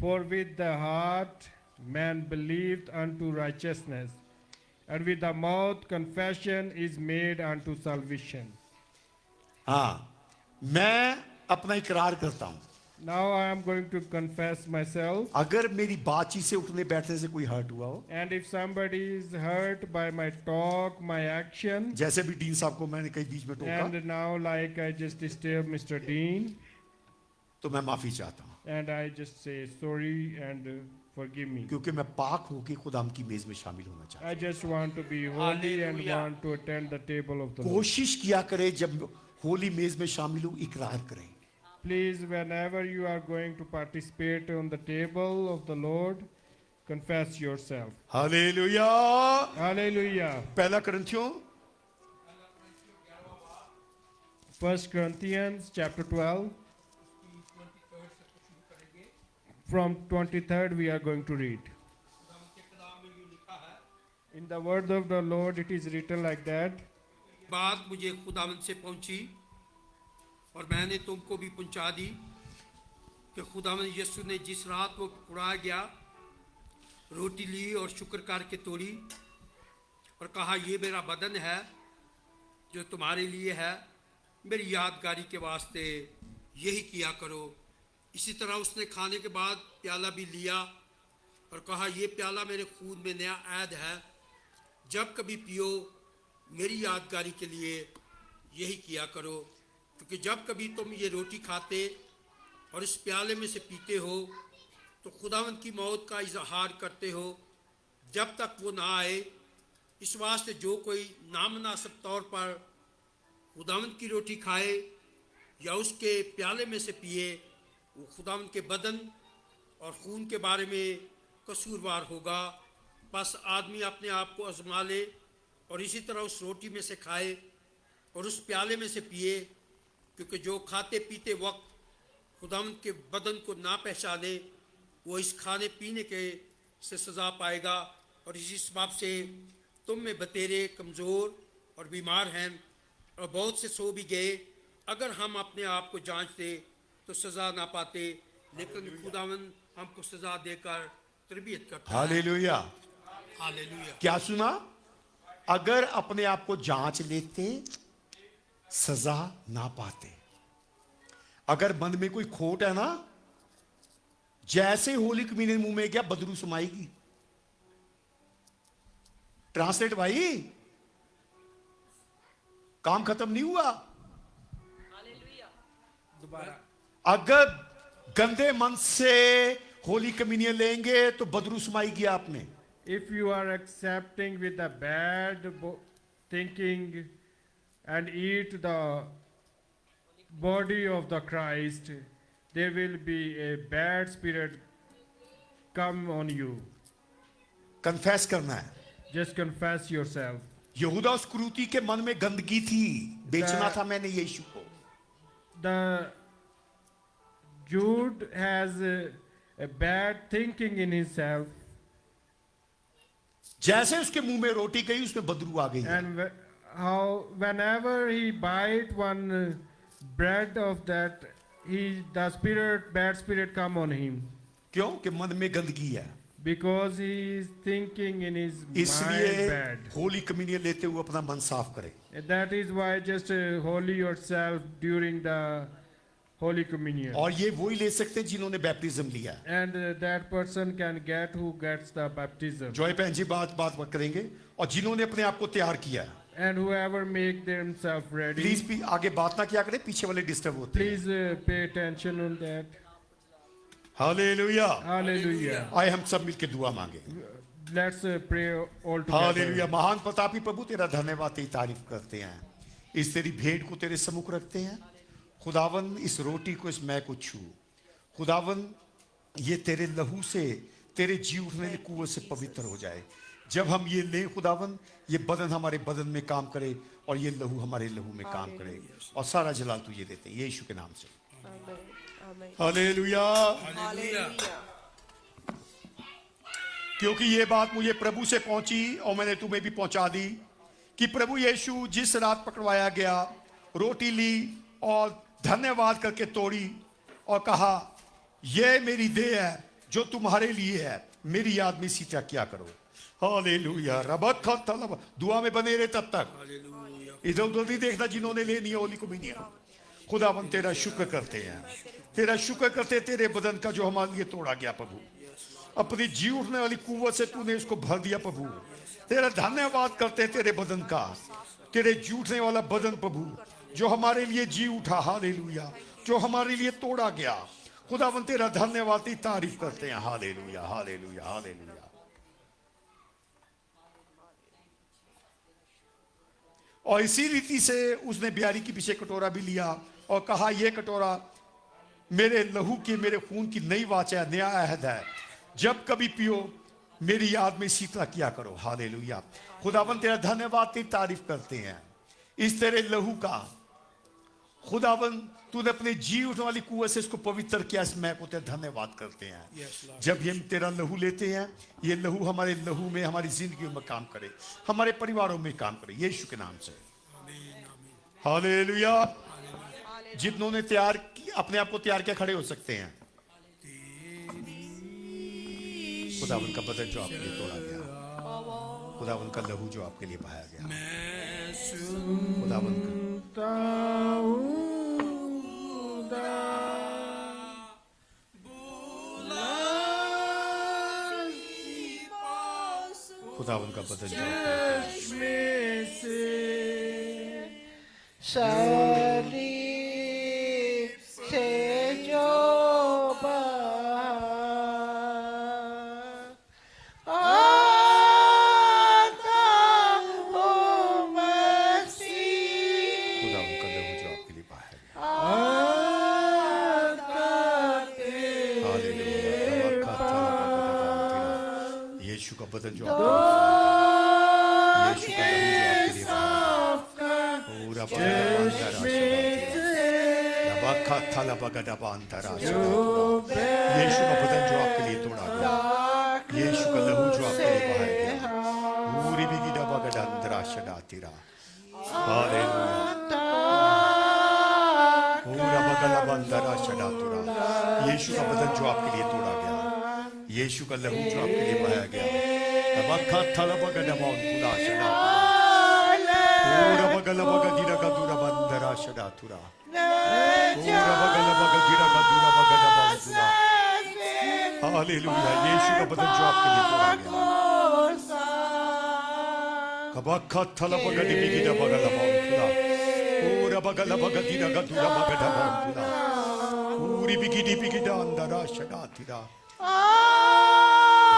for with the heart man believed unto righteousness, and with the mouth confession is made unto salvation. हाँ, मैं अपना इकरार करता हूं। Now I am going to confess myself. अगर मेरी बातचीत से उठने बैठने से कोई हर्ट हुआ हो, And if somebody is hurt by my talk, my action, जैसे भी डीन साहब को मैंने कहीं बीच में टोका, and now like I just disturbed Mr. Dean, तो मैं माफी चाहता हूं, and I just say sorry and forgive me. क्योंकि मैं पाक होके खुदा की मेज में शामिल होना चाहता I just want to be holy and Hallelujah. want to attend the table of the हूं। Lord. कोशिश किया करे जब होली मेज में शामिल हो, इकरार करें। Please, whenever you are going to participate on the table of the Lord, confess yourself. Hallelujah. Hallelujah. पहला करंथियों 1 Corinthians chapter 12. From 23rd we are going to read. In the word of the Lord it is written like that. बात मुझे खुदावंद से पहुंची और मैंने तुमको भी पहुंचा दी कि खुदावंद यीशु ने जिस रात वो पकड़ाया गया, रोटी ली और शुक्र करके तोड़ी और कहा, ये मेरा बदन है जो तुम्हारे लिए है, मेरी यादगारी के वास्ते यही किया करो। इसी तरह उसने खाने के बाद प्याला भी लिया और कहा, ये प्याला मेरे खून में नया ऐद है, जब कभी पियो मेरी यादगारी के लिए यही किया करो। क्योंकि जब कभी तुम ये रोटी खाते और इस प्याले में से पीते हो तो खुदावंद की मौत का इजहार करते हो जब तक वो ना आए। इस वास्ते जो कोई नामनासिब तौर पर खुदावंद की रोटी खाए या उसके प्याले में से पिए, वो खुदावंद के बदन और खून के बारे में कसूरवार होगा। बस आदमी अपने आप को आजमा ले और इसी तरह उस रोटी में से खाए और उस प्याले में से पिए, क्योंकि जो खाते पीते वक्त खुदावंद के बदन को ना पहचाने, वो इस खाने पीने के से सज़ा पाएगा। और इसी सबब से तुम में बतेरे कमज़ोर और बीमार हैं और बहुत से सो भी गए। अगर हम अपने आप को जांचते तो सज़ा ना पाते, लेकिन खुदावंद हमको सज़ा देकर तरबियत करता है। हालेलुया। हालेलुया। क्या सुना? अगर अपने आप को जांच लेते सजा ना पाते। अगर मन में कोई खोट है ना, जैसे होली कमीने मुंह में गया बदरू समाएगी। ट्रांसलेट भाई, काम खत्म नहीं हुआ। अगर गंदे मन से होली कमीनियन लेंगे तो बदरू समाएगी आपने। If you are accepting with a bad thinking and eat the body of the Christ, there will be a bad spirit come on you. Confess करना है। Just confess yourself. यहूदा उस क्रूती के मन में गंदगी थी, बेचना था मैंने यीशु को। The Jude has a bad thinking in himself, जैसे उसके मुंह में रोटी गई उसमें बदबू आ गई। and how whenever he bite one bread of that, bad spirit come on him, क्यों? कि मन में गंदगी है। because he is thinking in his इसलिए mind bad. होली कम्युनियन लेते हुए अपना मन साफ करें। That is why just holy yourself during the Holy Communion. और ये वही ले सकते हैं जिन्होंने बैप्टिज्म लिया है। And that person can get who gets the baptism. Joy बहन जी बात करेंगे, और जिन्होंने अपने आप को तैयार किया है। And whoever make themselves ready, please भी आगे बात ना किया करें, पीछे वाले डिस्टर्ब होते हैं। please pay attention on that. Hallelujah. Hallelujah. आए हम सब मिलके दुआ मांगे। Let's pray all hallelujah. together. महान प्रतापी प्रभु तेरा धन्यवाद, तेरी तारीफ करते हैं। इस तेरी भेंट को तेरे सम्मुख रखते हैं। खुदावन इस रोटी को, इस मैं को छू। खुदावन ये तेरे लहू से, तेरे जी उठने की कुव्वत से पवित्र हो जाए। जब हम ये लें खुदावन, ये बदन हमारे बदन में काम करे और ये लहू हमारे लहू में काम करे, और सारा जलाल तुझे देते हैं यीशु के नाम से। हालेलुया। क्योंकि ये बात मुझे प्रभु से पहुंची और मैंने तुम्हें भी पहुंचा दी कि प्रभु यीशु जिस रात पकड़वाया गया, रोटी ली और धन्यवाद करके तोड़ी और कहा, यह मेरी देह है जो तुम्हारे लिए है, मेरी याद में इसी तरह क्या करो। हालेलुया। रबक दुआ में बने रहे तब तक, इधर उधर नहीं देखना जिन्होंने लेनी है होली कम्युनियन। खुदावन तेरा शुक्र करते हैं, तेरा शुक्र करते हैं तेरे बदन का जो हमारे लिए तोड़ा गया प्रभु। अपनी जी उठने वाली कुव्वत से तूने इसको भर दिया प्रभु। तेरा धन्यवाद करते हैं तेरे बदन का, तेरे जी उठने वाला बदन प्रभु जो हमारे लिए जी उठा। हालेलुया। जो हमारे लिए तोड़ा गया। खुदावन तेरा धन्यवाद, तेरी तारीफ करते हैं। Hallelujah, hallelujah, hallelujah. और इसी रीति से उसने ब्यारी के पीछे कटोरा भी लिया और कहा, यह कटोरा मेरे लहू की, मेरे खून की नई वाचा है, नया अहद है। जब कभी पियो मेरी याद में इसी तरह किया करो। हालेलुया। खुदावन तेरा धन्यवाद, तेरी तारीफ करते हैं इस तेरे लहू का। खुदावन तूने अपने जी उठने वाली कुव्वत से इसको पवित्र किया, इस मैं को तेरा धन्यवाद करते हैं। जब हम तेरा लहू लेते हैं, ये लहू हमारे लहू में, हमारी जिंदगी में काम करे, हमारे परिवारों में काम करे, यीशु के नाम से। हालेलुया। जिन्होंने तैयार अपने आप को तैयार किया खड़े हो सकते हैं। खुदावन का बदन जो आपके लिए तोड़ा गया, खुदावन का लहू जो आपके लिए बहाया गया, खुदावन का खुदावन का बदन जो शरीर से जो खुदावन का लहू जो आपके लिए बहाया गया। हालेलुया। यीशु का बदन जो आपके लिए, यीशु का लहू जो आपके लिए पूरा यीशु का बदन जो आपके लिए तोड़ा गया, यीशु का लहू जो आपके लिए बहाया गया, पूरी भी गिदा बगड़ा अंदर आशा तेरा। हालेलुया। पूरा बगला बंदर आशा तुरा। यीशु का बदन जो आपके लिए तोड़ा गया, यीशु का लहू जो आपके लिए बहाया गया, बखा थला बगड़ा बाउन खुदा आशा पूरा बगला बगदीरा का दूरा बंदर आशा तुरा। पूरा बगला बगदीरा का दूरा बगड़ा बाउन खुदा। हालेलुया। यीशु का बदन जो आपके लिए तोड़ा गया, कबखा थला बगड़ी बिगिदा बगला बाउन खुदा। पूरा बगला बगदीरा का दूरा बगड़ा बाउन खुदा। पूरी बिगिदा अंदर आशा तेरा।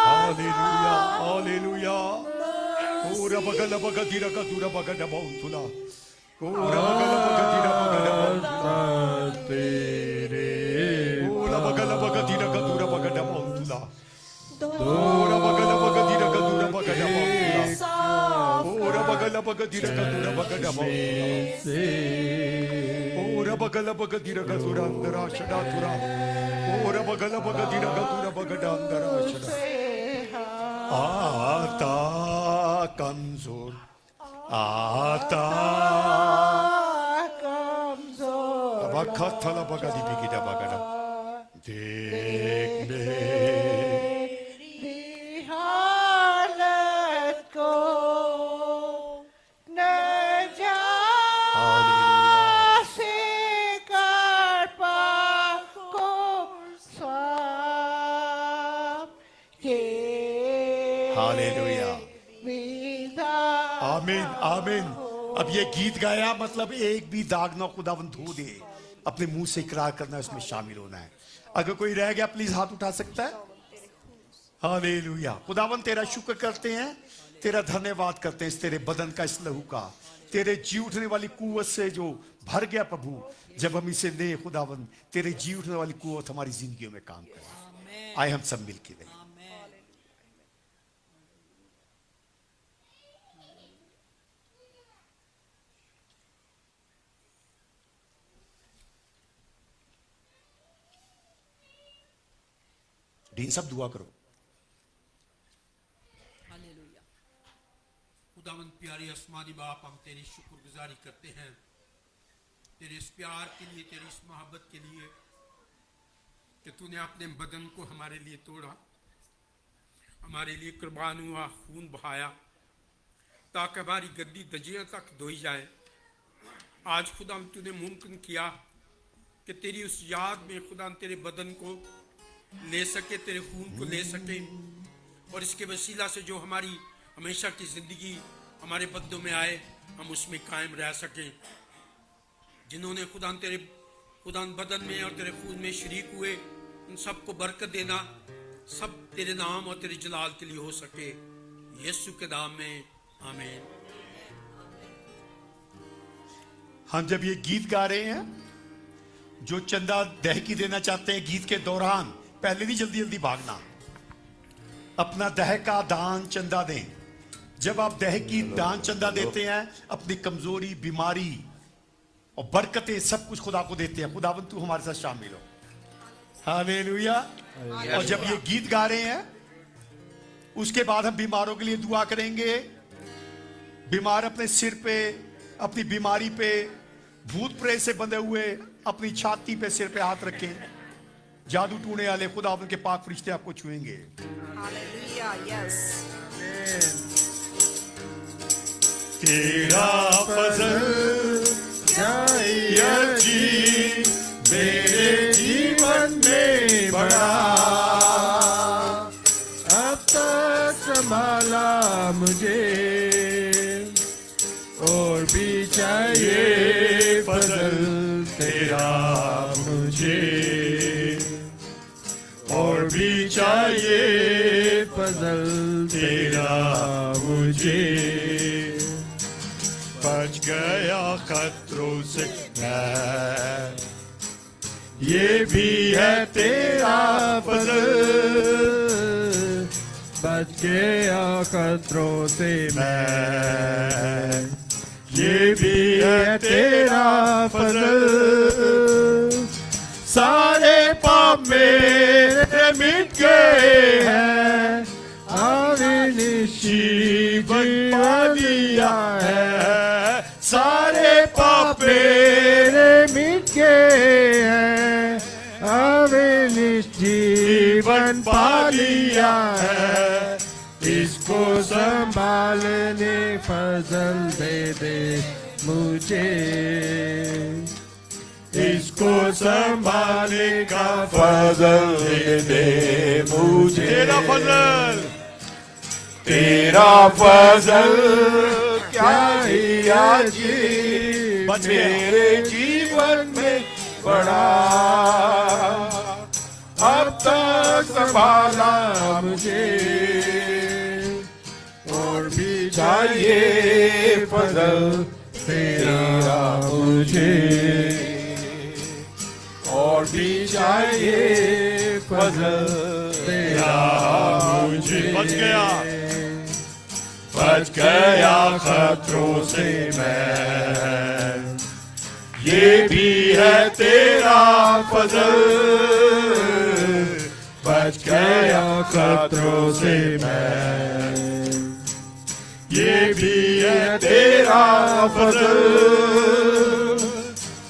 Hallelujah, hallelujah. पूरा बगला बगदीरा का दूरा बगड़ा बाउन खुदा। ओरा बगला बगदीरा बगड़ा तेरे ओरा बगला बगदीरा गदूरा बगड़ा मौतुला ओरा बगला बगदीरा गदूरा बगड़ा मौतुला ओरा बगला बगदीरा गदूरा बगड़ा मौतुला ओरा बगला बगदीरा गदूरा अंदरा शड़ा तुरा ओरा बगला बगदीरा गदूरा बगड़ा अंदरा शड़ा आता कमजोर आता बखा थला बगदी बिगिदा बगड़ा देख मेरी हालत को न जासे कर पाको स्वाप के हालेलुया विदा आमीन आमीन। अब ये गीत गाया मतलब एक भी दाग ना खुदावन धो दे, अपने मुंह से इकरार करना है, उसमें शामिल होना है। अगर कोई रह गया प्लीज हाथ उठा सकता है। हालेलुया। खुदावन तेरा शुक्र करते हैं, तेरा धन्यवाद करते हैं इस तेरे बदन का, इस लहू का, तेरे जी उठने वाली कुव्वत से जो भर गया प्रभु। जब हम इसे ले खुदावन, तेरे जी उठने वाली कुव्वत हमारी जिंदगियों में काम करे। आए हम सब मिलके दें। डीन सब दुआ करो। हालेलुया। खुदावंद प्यारे आसमानी बाप, हम तेरी शुक्रगुजारी करते हैं तेरे इस प्यार के लिए, तेरी इस मोहब्बत के लिए कि तूने अपने बदन को हमारे लिए तोड़ा, हमारे लिए कुर्बान हुआ, खून बहाया ताकि हमारी गद्दी दजियां तक धोई जाए। आज खुदा तूने मुमकिन किया कि तेरी उस याद में खुदा तेरे बदन को ले सके, तेरे खून को ले सके, और इसके वसीला से जो हमारी हमेशा की ज़िंदगी हमारे बदों में आए, हम उसमें कायम रह सकें। जिन्होंने खुदा तेरे बदन में और तेरे खून में शरीक हुए, उन सबको बरकत देना, सब तेरे नाम और तेरे जलाल के लिए हो सके, यीशु के नाम में आमीन। हम जब ये गीत गा रहे हैं, जो चंदा दहकी देना चाहते हैं गीत के दौरान, पहले नहीं जल्दी जल्दी भागना, अपना दह का दान चंदा दें। जब आप दह की दान चंदा देते हैं, अपनी कमजोरी, बीमारी और बरकतें सब कुछ खुदा को देते हैं। खुदावंद तू हमारे साथ शामिल हो। हालेलुया। और जब ये गीत गा रहे हैं, उसके बाद हम बीमारों के लिए दुआ करेंगे। बीमार अपने सिर पे, अपनी बीमारी पे, भूत प्रेत से बंधे हुए अपनी छाती पे, सिर पे हाथ रखें। जादू टूने वाले खुदावंद के पाक फरिश्ते आपको छुएंगे। Hallelujah, yes. तेरा फजल या जी मेरे जीवन में बड़ा, अब तक संभाला मुझे, और भी चाहिए फजल तेरा मुझे, और भी चाहिए फजल तेरा मुझे। बच गया खतरों से मैं, ये भी है तेरा फजल, बच गया खतरों से मैं, ये भी है तेरा फजल। सारे पाप मेरे मिट गए हैं, जीवन पा दिया है। सारे पाप मेरे मिट गए हैं, हमें जीवन पा लिया है। इसको संभालने फजल दे दे मुझे, इसको संभालने का फजल दे दे मुझे। तेरा फजल, तेरा फजल क्या ही अजीब मेरे जीवन में बड़ा, अब तक संभाला मुझे, और भी चाहिए फजल तेरा मुझे और भी चाहिए फजल तेरा मुझे। बच गया खतरों से मैं, ये भी है तेरा फजल। बच गया खतरों से मैं, ये भी है तेरा फजल।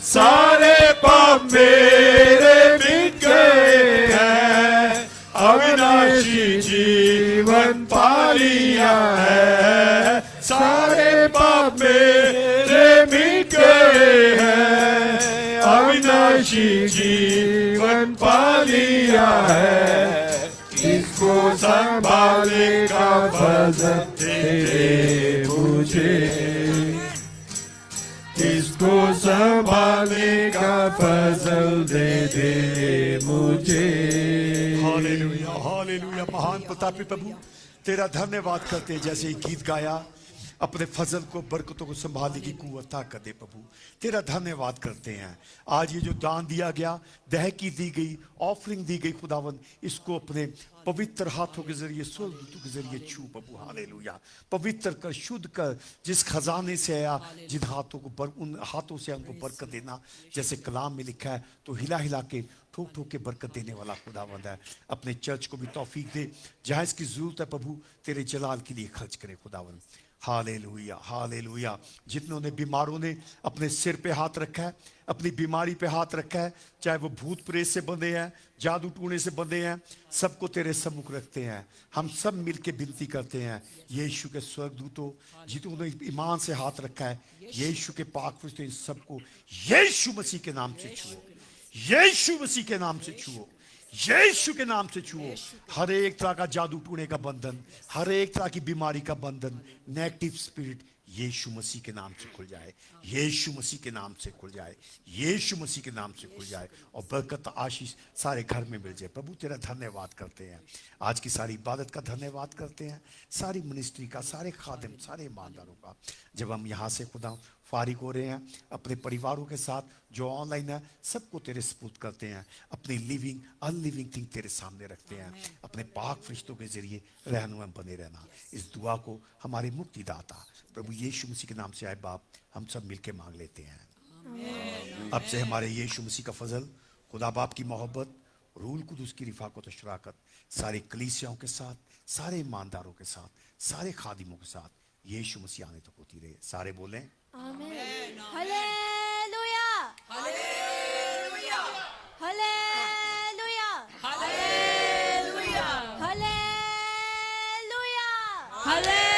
सारे पाप मेरे मिट गए हैं, अविनाशी जीवन पा लिया है। सारे पाप मेरे मिट गए हैं, अविनाशी जीवन पा लिया है। इसको संभालेगा फजल तेरे मुझे, इसको संभालेगा फजल दे दे मुझे। Hallelujah, hallelujah. महान प्रतापी प्रभु तेरा धन्यवाद करते हैं, जैसे ही गीत गाया अपने फजल को, बरकतों को संभालने की कुव्वत अता कर दे प्रभु। तेरा धन्यवाद करते हैं। आज ये जो दान दिया गया, दहकी दी गई, ऑफरिंग दी गई खुदावन, इसको अपने पवित्र हाथों के जरिए, स्वर्गदूतों के जरिए छू प्रभु। हालेलुया। पवित्र कर, शुद्ध कर। जिस खजाने से आया, जिन हाथों को उन हाथों से उनको बरकत देना, जैसे कलाम में लिखा है, तो हिला हिला के, ठोक ठोक के बरकत देने वाला खुदावंद है। अपने चर्च को भी तौफीक दे, जहाँ इसकी जरूरत है प्रभु, तेरे जलाल के लिए खर्च करे खुदावंद। Hallelujah, hallelujah. जितनों ने बीमारों ने अपने सिर पे हाथ रखा है, अपनी बीमारी पे हाथ रखा है, चाहे वो भूत प्रेत से बंधे हैं, जादू टूने से बंधे हैं, सबको तेरे सम्मुख रखते हैं। हम सब मिलके विनती करते हैं, यीशु के स्वर्गदूतों, जितनों ने ईमान से हाथ रखा है, यीशु के पाक फरिश्ते, इन सबको यीशु मसीह के नाम से छुओ, यीशु मसीह के नाम से छुओ, यीशु के नाम से छुओ। हर एक तरह का जादू टूने का बंधन, हर एक तरह की बीमारी का बंधन, नेगेटिव स्पिरिट यीशु मसीह के नाम से खुल जाए, यीशु मसीह के नाम से खुल जाए, यीशु मसीह के नाम से खुल जाए, और बरकत आशीष सारे घर में मिल जाए। प्रभु तेरा धन्यवाद करते हैं, आज की सारी इबादत का धन्यवाद करते हैं, सारी मिनिस्ट्री का, सारे खादिम, सारे ईमानदारों का। जब हम यहाँ से खुदा फारिग हो रहे हैं, अपने परिवारों के साथ जो ऑनलाइन है, सबको तेरे सपुर्द करते हैं, अपनी लिविंग अनलिविंग थिंग तेरे सामने रखते हैं। अपने पाक फरिश्तों के जरिए रहनुमा बने रहना। इस दुआ को हमारे मुक्तिदाता प्रभु यीशु मसीह के नाम से आए बाप, हम सब मिलके मांग लेते हैं। अब से हमारे यीशु मसीह का फजल, खुदा बाप की मोहब्बत, रूल कुदूस की रिफाकत और शराकत सारे कलीसियाओं के साथ, सारे ईमानदारों के साथ, सारे खादिमों के साथ यीशु मसीह आने तक होती रहे। सारे बोलें आमीन। Hallelujah, hallelujah, hallelujah, hallelujah, hallelujah, hallelujah.